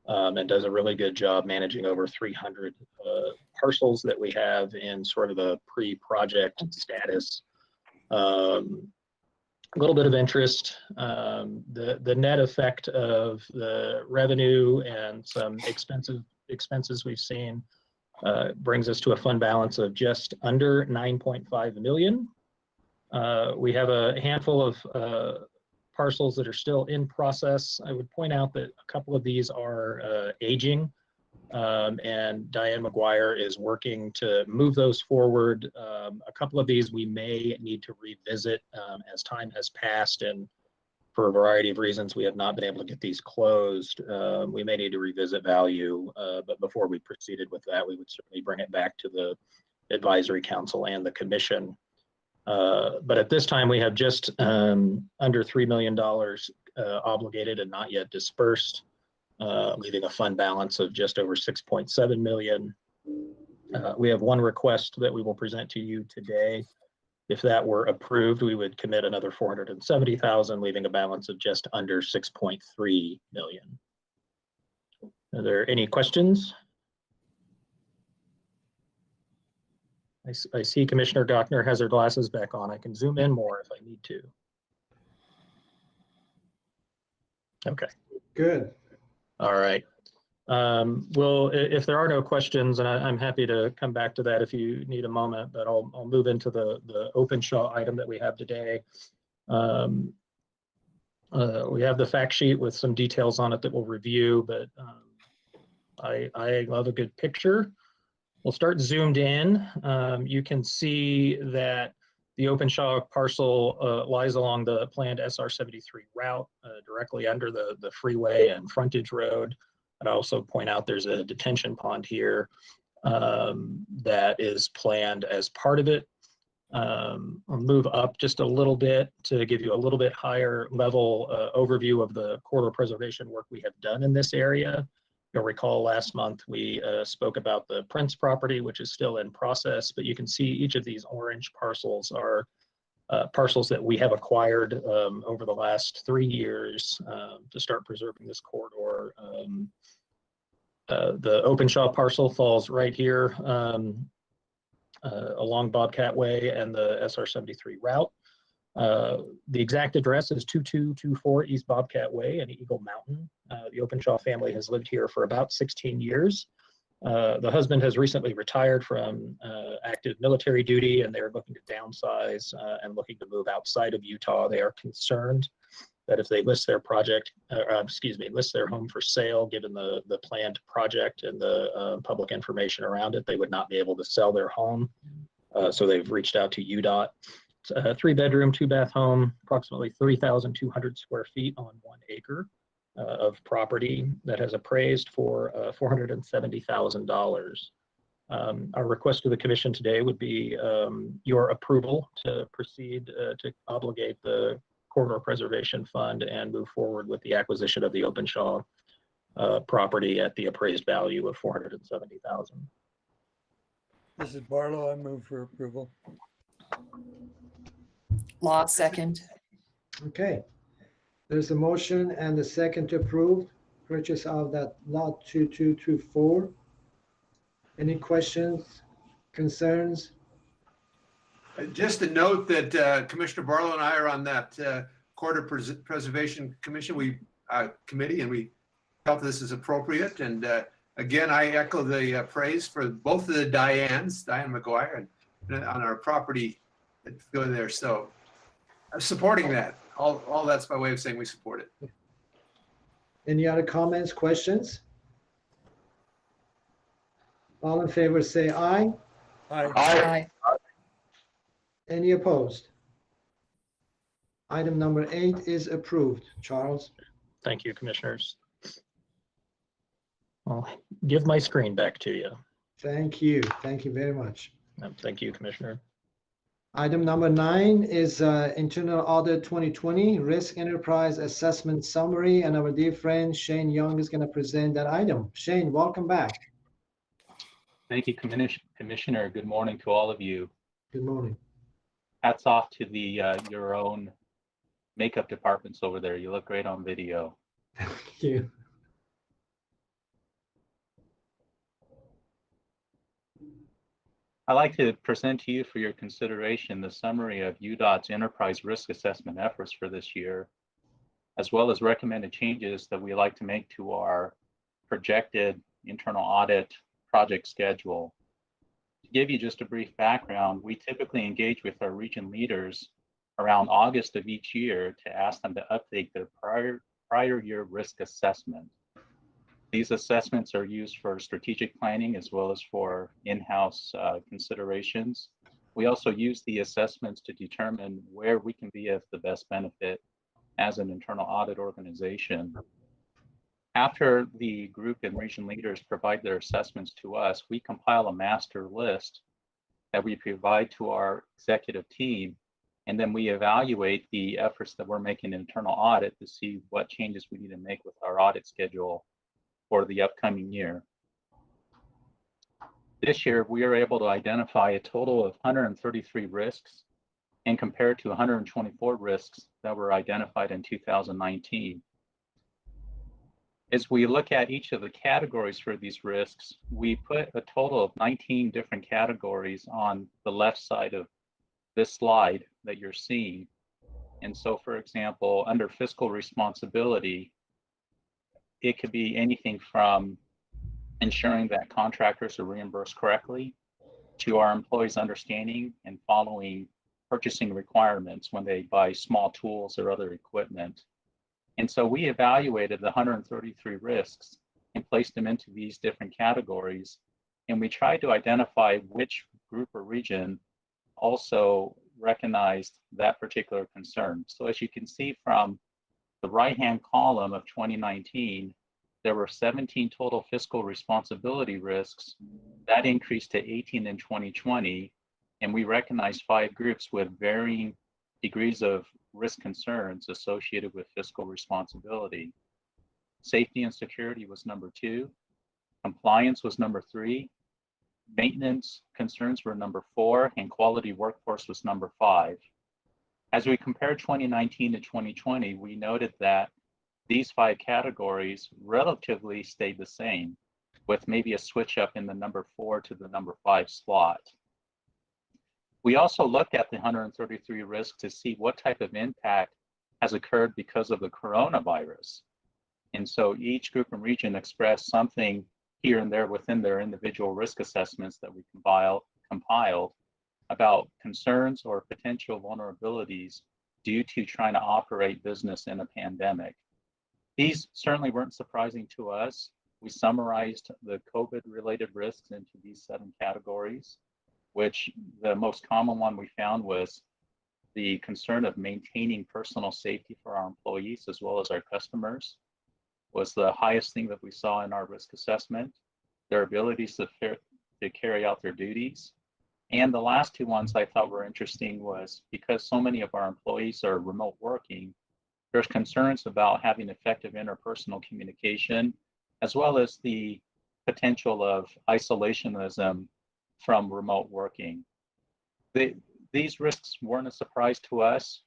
and does a really good job managing over 300 parcels that we have in sort of a pre-project status. A little bit of interest. The net effect of the revenue and some expenses we've seen brings us to a fund balance of just under 9.5 million. We have a handful of parcels that are still in process. I would point out that a couple of these are aging, and Diane McGuire is working to move those forward. A couple of these we may need to revisit as time has passed, and for a variety of reasons we have not been able to get these closed. We may need to revisit value, but before we proceeded with that, we would certainly bring it back to the advisory council and the commission. But at this time we have just under $3 million obligated and not yet dispersed, leaving a fund balance of just over 6.7 million. We have one request that we will present to you today. If that were approved, we would commit another 470,000, leaving a balance of just under 6.3 million. Are there any questions? I see Commissioner Gochner has her glasses back on. I can zoom in more if I need to. Okay. Good. All right. Well, if there are no questions, and I'm happy to come back to that if you need a moment, but I'll move into the Openshaw item that we have today. We have the fact sheet with some details on it that we'll review, but I love a good picture. We'll start zoomed in. You can see that the Openshaw parcel lies along the planned SR-73 route, directly under the freeway and frontage road. I'd also point out there's a detention pond here that is planned as part of it. I'll move up just a little bit to give you a little bit higher level overview of the corridor preservation work we have done in this area. You'll recall last month we spoke about the Prince property, which is still in process, but you can see each of these orange parcels are parcels that we have acquired over the last 3 years to start preserving this corridor. The Openshaw parcel falls right here along Bobcat Way and the SR-73 route. The exact address is 2224 East Bobcat Way in Eagle Mountain. The Openshaw family has lived here for about 16 years. The husband has recently retired from active military duty, and they're looking to downsize and looking to move outside of Utah. They are concerned that if they list their list their home for sale, given the planned project and the public information around it, they would not be able to sell their home. So they've reached out to Udot. It's a 3-bedroom, 2-bath home, approximately 3,200 square feet on 1 acre of property that has appraised for $470,000. Our request to the commission today would be your approval to proceed to obligate the Corridor Preservation Fund and move forward with the acquisition of the Openshaw property at the appraised value of $470,000. This is Barlow. I move for approval. Law second. Okay. There's a motion and a second to approve purchase of that lot 2224. Any questions, concerns? Just a note that Commissioner Barlow and I are on that Corridor Preservation Commission committee, and we felt this is appropriate. And again, I echo the praise for both of the Dianes, Diane McGuire, and on our property that's going there. So supporting that. All that's by way of saying we support it. Any other comments, questions? All in favor say aye. Aye. Aye. Any opposed? Item number 8 is approved. Charles? Thank you, commissioners. I'll give my screen back to you. Thank you. Thank you very much. Thank you, Commissioner. Item number 9 is Internal Audit 2020 Risk Enterprise Assessment Summary, and our dear friend Shane Young is going to present that item. Shane, welcome back. Thank you, Commissioner. Good morning to all of you. Good morning. Hats off to the your own makeup departments over there. You look great on video. Thank you. I'd like to present to you for your consideration the summary of UDOT's enterprise risk assessment efforts for this year, as well as recommended changes that we like to make to our projected internal audit project schedule. To give you just a brief background, we typically engage with our region leaders around August of each year to ask them to update their prior year risk assessment. These assessments are used for strategic planning as well as for in-house considerations. We also use the assessments to determine where we can be of the best benefit as an internal audit organization. After the group and region leaders provide their assessments to us, we compile a master list that we provide to our executive team, and then we evaluate the efforts that we're making in internal audit to see what changes we need to make with our audit schedule for the upcoming year. This year, we are able to identify a total of 133 risks and compare to 124 risks that were identified in 2019. As we look at each of the categories for these risks, we put a total of 19 different categories on the left side of this slide that you're seeing. And so, for example, under fiscal responsibility, it could be anything from ensuring that contractors are reimbursed correctly to our employees understanding and following purchasing requirements when they buy small tools or other equipment. And so we evaluated the 133 risks and placed them into these different categories. And we tried to identify which group or region also recognized that particular concern. So as you can see from the right-hand column of 2019, there were 17 total fiscal responsibility risks. That increased to 18 in 2020. And we recognized 5 groups with varying degrees of risk concerns associated with fiscal responsibility. Safety and security was number 2. Compliance was number 3. Maintenance concerns were number 4, and quality workforce was number 5. As we compared 2019 to 2020, we noted that these 5 categories relatively stayed the same, with maybe a switch up in the number 4 to the number 5 slot. We also looked at the 133 risks to see what type of impact has occurred because of the coronavirus. And so each group and region expressed something here and there within their individual risk assessments that we compiled about concerns or potential vulnerabilities due to trying to operate business in a pandemic. These certainly weren't surprising to us. We summarized the COVID-related risks into these 7 categories, which the most common one we found was the concern of maintaining personal safety for our employees as well as our customers was the highest thing that we saw in our risk assessment, their abilities to carry out their duties. And the last 2 ones I thought were interesting was because so many of our employees are remote working, there's concerns about having effective interpersonal communication, as well as the potential of isolationism from remote working. These risks weren't a surprise to us.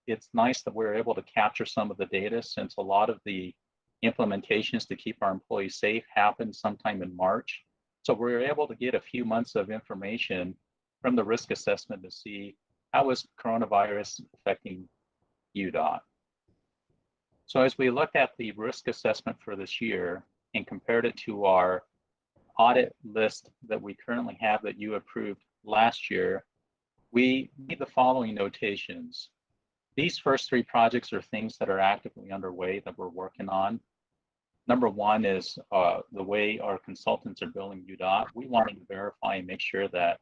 It's nice that we're able to capture some of the data since a lot of the implementations to keep our employees safe happened sometime in March. So we were able to get a few months of information from the risk assessment to see how is coronavirus affecting Udot. So as we looked at the risk assessment for this year and compared it to our audit list that we currently have that you approved last year, we made the following notations. These first 3 projects are things that are actively underway that we're working on. Number 1 is the way our consultants are billing Udot. We wanted to verify and make sure that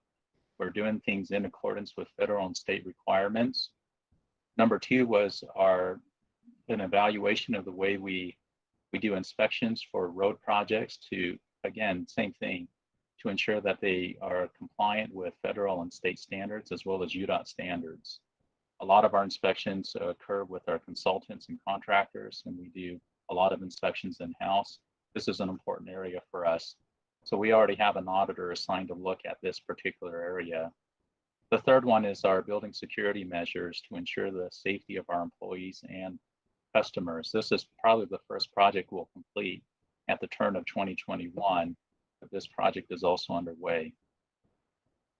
we're doing things in accordance with federal and state requirements. Number 2 was an evaluation of the way we do inspections for road projects to, again, same thing, to ensure that they are compliant with federal and state standards as well as Udot standards. A lot of our inspections occur with our consultants and contractors, and we do a lot of inspections in-house. This is an important area for us. So we already have an auditor assigned to look at this particular area. The third one is our building security measures to ensure the safety of our employees and customers. This is probably the first project we'll complete at the turn of 2021, but this project is also underway.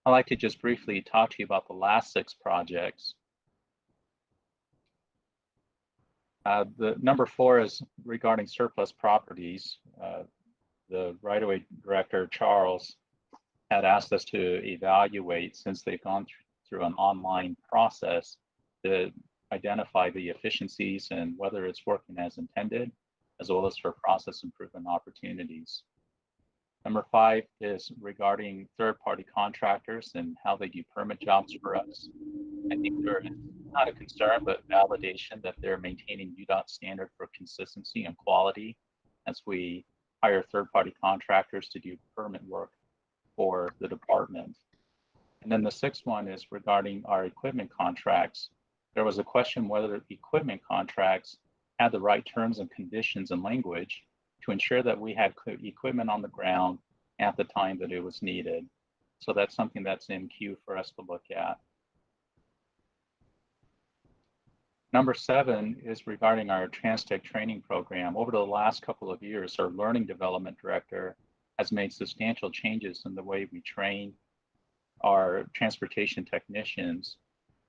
I'd like to just briefly talk to you about the last 6 projects. The number 4 is regarding surplus properties. The right-of-way director, Charles, had asked us to evaluate, since they've gone through an online process, to identify the efficiencies and whether it's working as intended, as well as for process improvement opportunities. Number 5 is regarding third-party contractors and how they do permit jobs for us. I think there is not a concern, but validation that they're maintaining Udot standard for consistency and quality as we hire third-party contractors to do permit work for the department. And then the 6th one is regarding our equipment contracts. There was a question whether equipment contracts had the right terms and conditions and language to ensure that we had equipment on the ground at the time that it was needed. So that's something that's in queue for us to look at. Number 7 is regarding our Transtech training program. Over the last couple of years, our learning development director has made substantial changes in the way we train our transportation technicians.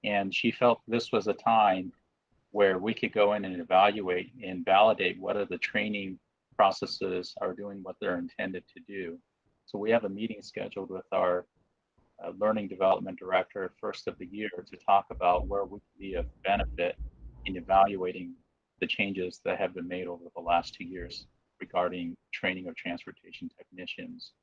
And she felt this was a time where we could go in and evaluate and validate whether the training processes are doing what they're intended to do. So we have a meeting scheduled with our learning development director first of the year to talk about where we can be of benefit in evaluating the changes that have been made over the last 2 years regarding training of transportation technicians.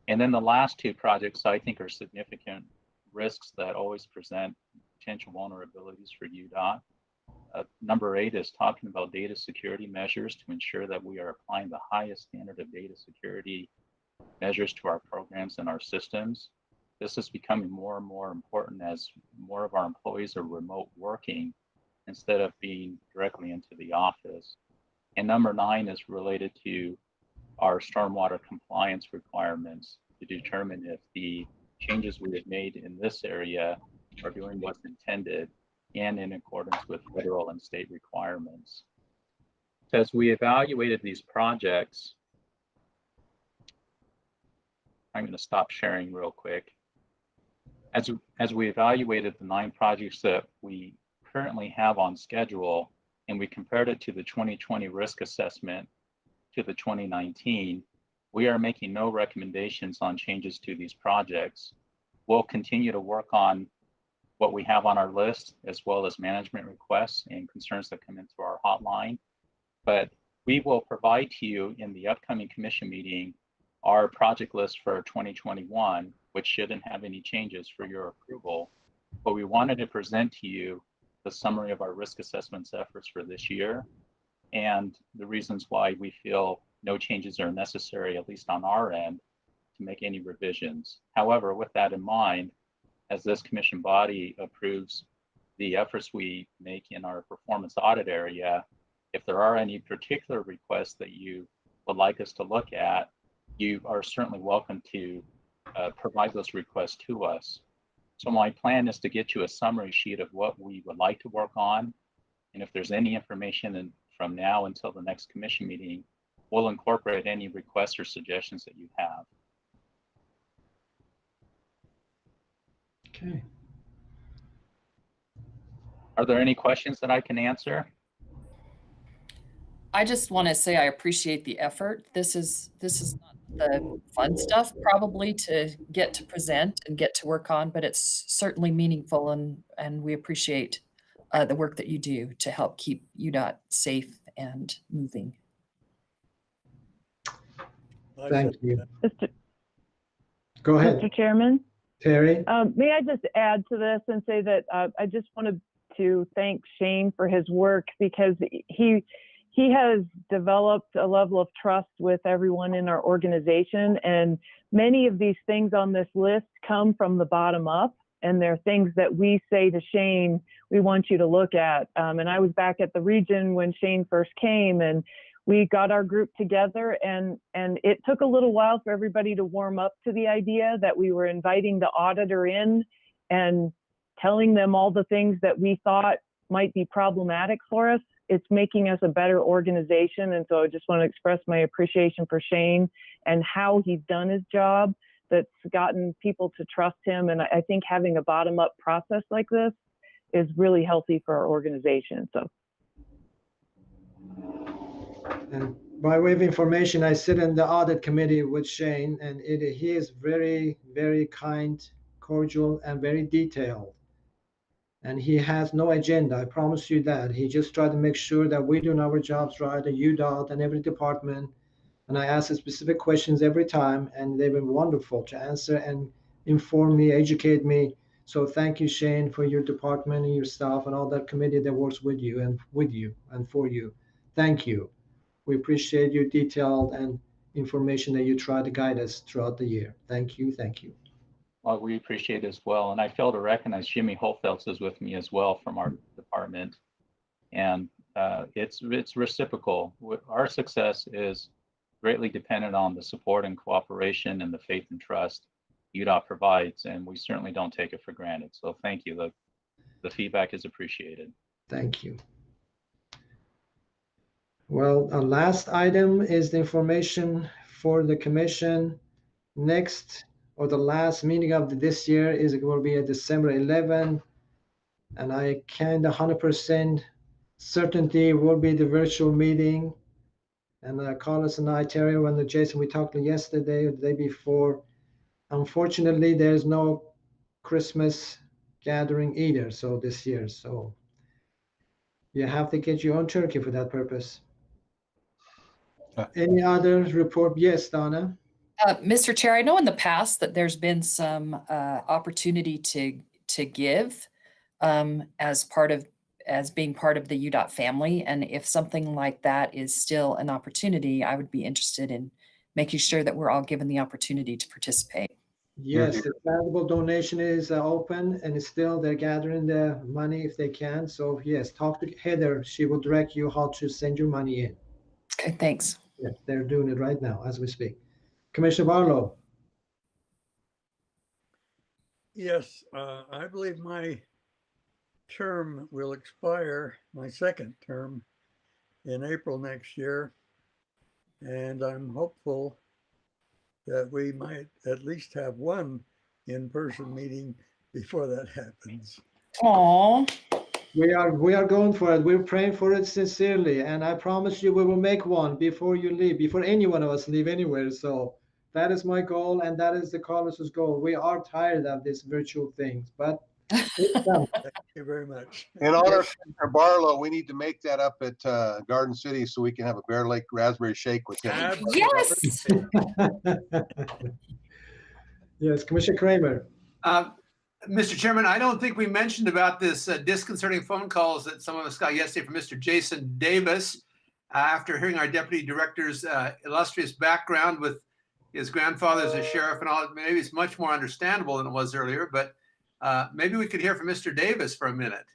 And then the last 2 projects I think are significant risks that always present potential vulnerabilities for UDOT. Number 8 is talking about data security measures to ensure that we are applying the highest standard of data security measures to our programs and our systems. This is becoming more and more important as more of our employees are remote working instead of being directly into the office. And number 9 is related to our stormwater compliance requirements to determine if the changes we have made in this area are doing what's intended and in accordance with federal and state requirements. So as we evaluated these projects, I'm going to stop sharing real quick. As we evaluated the 9 projects that we currently have on schedule, and we compared it to the 2020 risk assessment to the 2019, we are making no recommendations on changes to these projects. We'll continue to work on what we have on our list, as well as management requests and concerns that come into our hotline. But we will provide to you in the upcoming commission meeting our project list for 2021, which shouldn't have any changes for your approval. But we wanted to present to you the summary of our risk assessments efforts for this year and the reasons why we feel no changes are necessary, at least on our end, to make any revisions. However, with that in mind, as this commission body approves the efforts we make in our performance audit area, if there are any particular requests that you would like us to look at, you are certainly welcome to provide those requests to us. So my plan is to get you a summary sheet of what we would like to work on. And if there's any information from now until the next commission meeting, we'll incorporate any requests or suggestions that you have. Okay. Are there any questions that I can answer? I just want to say I appreciate the effort. This is not the fun stuff probably to get to present and get to work on, but it's certainly meaningful, and we appreciate the work that you do to help keep UDOT safe and moving. Thank you. Go ahead. Mr. Chairman. Terry. May I just add to this and say that I just wanted to thank Shane for his work, because he has developed a level of trust with everyone in our organization, and many of these things on this list come from the bottom up, and they're things that we say to Shane, we want you to look at. And I was back at the region when Shane first came, and we got our group together, and it took a little while for everybody to warm up to the idea that we were inviting the auditor in and telling them all the things that we thought might be problematic for us. It's making us a better organization. And so I just want to express my appreciation for Shane and how he's done his job that's gotten people to trust him. And I think having a bottom-up process like this is really healthy for our organization. So. And by way of information, I sit in the audit committee with Shane, and he is very, very kind, cordial, and very detailed. And he has no agenda, I promise you that. He just tried to make sure that we're doing our jobs right, at Udot and every department. And I ask specific questions every time, and they've been wonderful to answer and inform me, educate me. So thank you, Shane, for your department and your staff and all that committee that works with you and for you. Thank you. We appreciate your detailed and information that you try to guide us throughout the year. Thank you. Thank you. Well, we appreciate it as well. And I fail to recognize Jimmy Holfelds is with me as well from our department. And it's reciprocal. Our success is greatly dependent on the support and cooperation and the faith and trust Udot provides. And we certainly don't take it for granted. So thank you. The feedback is appreciated. Thank you. Well, our last item is the information for the commission. Next, or the last meeting of this year is going to be at December 11, and I kind of 100% certainty will be the virtual meeting. And Carlos and I, Terry, when Jason, we talked yesterday or the day before. Unfortunately, there's no Christmas gathering either. So this year, so you have to get your own turkey for that purpose. Any other report? Yes, Donna. Mr. Chair, I know in the past that there's been some opportunity to give as being part of the Udot family. And if something like that is still an opportunity, I would be interested in making sure that we're all given the opportunity to participate. Yes, the charitable donation is open, and it's still they're gathering the money if they can. So yes, talk to Heather. She will direct you how to send your money in. Okay, thanks. Yeah, they're doing it right now as we speak. Commissioner Barlow. Yes, I believe my term will expire, my second term, in April next year. And I'm hopeful that we might at least have one in-person meeting before that happens. Aww. We are going for it. We're praying for it sincerely, and I promise you we will make one before you leave, before any one of us leave anywhere. So that is my goal, and that is the Carlos's goal. We are tired of these virtual things, but it's done. Thank you very much. In honor of Commissioner Barlow, we need to make that up at Garden City so we can have a Bear Lake raspberry shake with him. Yes. Yes, Commissioner Kramer. Mr. Chairman, I don't think we mentioned about this disconcerting phone calls that some of us got yesterday from Mr. Jason Davis after hearing our deputy director's illustrious background with his grandfather as a sheriff and all. Maybe it's much more understandable than it was earlier, but maybe we could hear from Mr. Davis for a minute.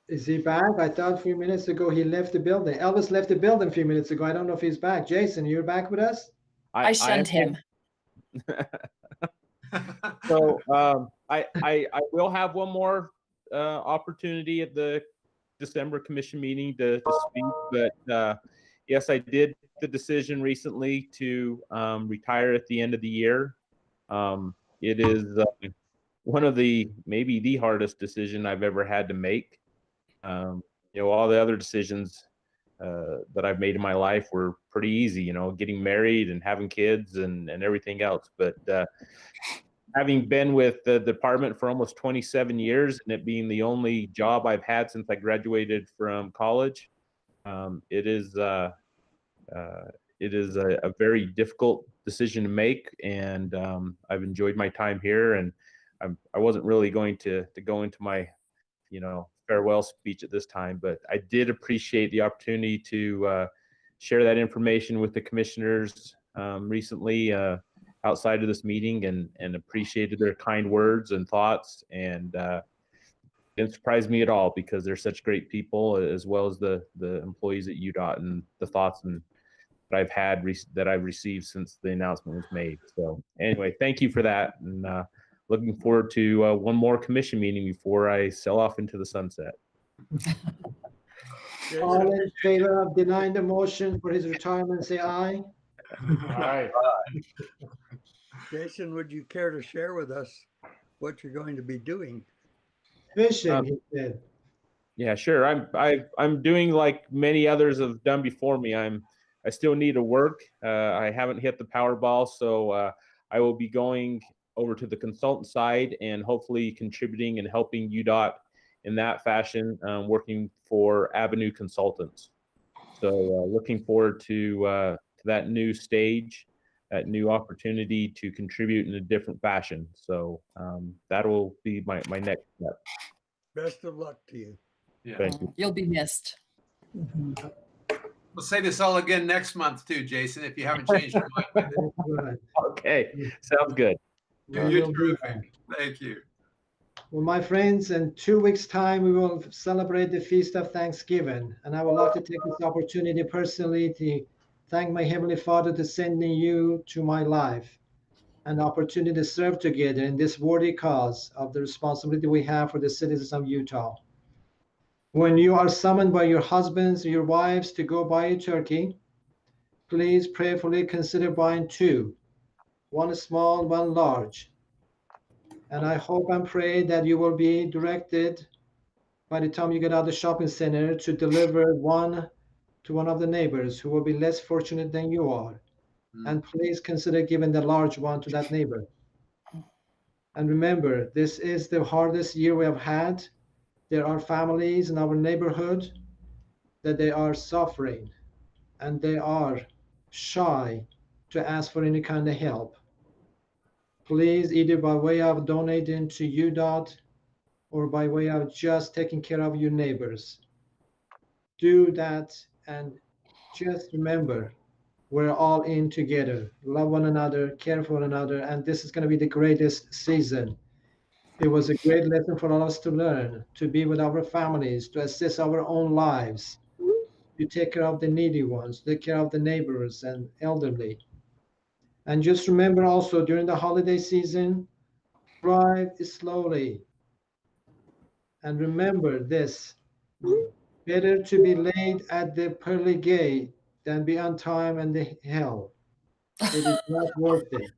Is he back? I thought a few minutes ago he left the building. Elvis left the building a few minutes ago. I don't know if he's back. Jason, you're back with us? I shunned him. So I will have one more opportunity at the December commission meeting to speak, but yes, I did the decision recently to retire at the end of the year. It is one of maybe the hardest decision I've ever had to make. All the other decisions that I've made in my life were pretty easy, getting married and having kids and everything else. But having been with the department for almost 27 years and it being the only job I've had since I graduated from college, it is a very difficult decision to make. And I've enjoyed my time here, and I wasn't really going to go into my, farewell speech at this time, but I did appreciate the opportunity to share that information with the commissioners recently outside of this meeting, and appreciated their kind words and thoughts. And didn't surprise me at all, because they're such great people, as well as the employees at Udot, and the thoughts that I've had that I've received since the announcement was made. So anyway, thank you for that, and looking forward to one more commission meeting before I sell off into the sunset. All in favor of denying the motion for his retirement, say aye. Aye. Jason, would you care to share with us what you're going to be doing? Fishing, he said. Yeah, sure. I'm doing like many others have done before me. I still need to work. I haven't hit the Powerball, so I will be going over to the consultant side and hopefully contributing and helping Udot in that fashion, working for Avenue Consultants. So looking forward to that new stage, that new opportunity to contribute in a different fashion. So that will be my next step. Best of luck to you. Yeah. Thank you. You'll be missed. We'll say this all again next month too, Jason, if you haven't changed your mind. Okay, sounds good. You're terrific. Thank you. Well, my friends, in 2 weeks' time, we will celebrate the Feast of Thanksgiving. And I would like to take this opportunity personally to thank my Heavenly Father for sending you to my life and the opportunity to serve together in this worthy cause of the responsibility we have for the citizens of Utah. When you are summoned by your husbands or your wives to go buy a turkey, please prayerfully consider buying two, one small, one large. And I hope and pray that you will be directed by the time you get out of the shopping center to deliver one to one of the neighbors who will be less fortunate than you are. And please consider giving the large one to that neighbor. And remember, this is the hardest year we have had. There are families in our neighborhood that they are suffering and they are shy to ask for any kind of help. Please, either by way of donating to Udot or by way of just taking care of your neighbors, do that. And just remember, we're all in together. Love one another, care for one another, and this is going to be the greatest season. It was a great lesson for all of us to learn, to be with our families, to assess our own lives, to take care of the needy ones, take care of the neighbors and elderly. And just remember also during the holiday season, drive slowly. And remember this, better to be late at the pearly gate than be on time in the hell. It is not worth it.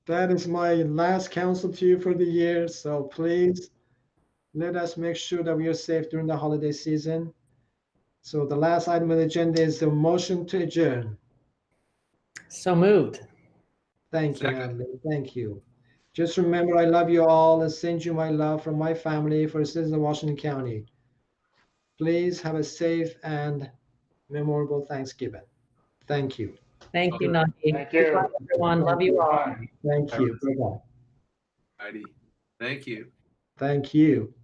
That is my last counsel to you for the year. So please let us make sure that we are safe during the holiday season. So the last item on the agenda is the motion to adjourn. So moved. Thank you, Natalie. Thank you. Just remember, I love you all and send you my love from my family for the citizens of Washington County. Please have a safe and memorable Thanksgiving. Thank you. Thank you, Naki. Thank you. Goodbye, everyone. Love you all. Thank you. Bye-bye. Heidi, thank you. Thank you.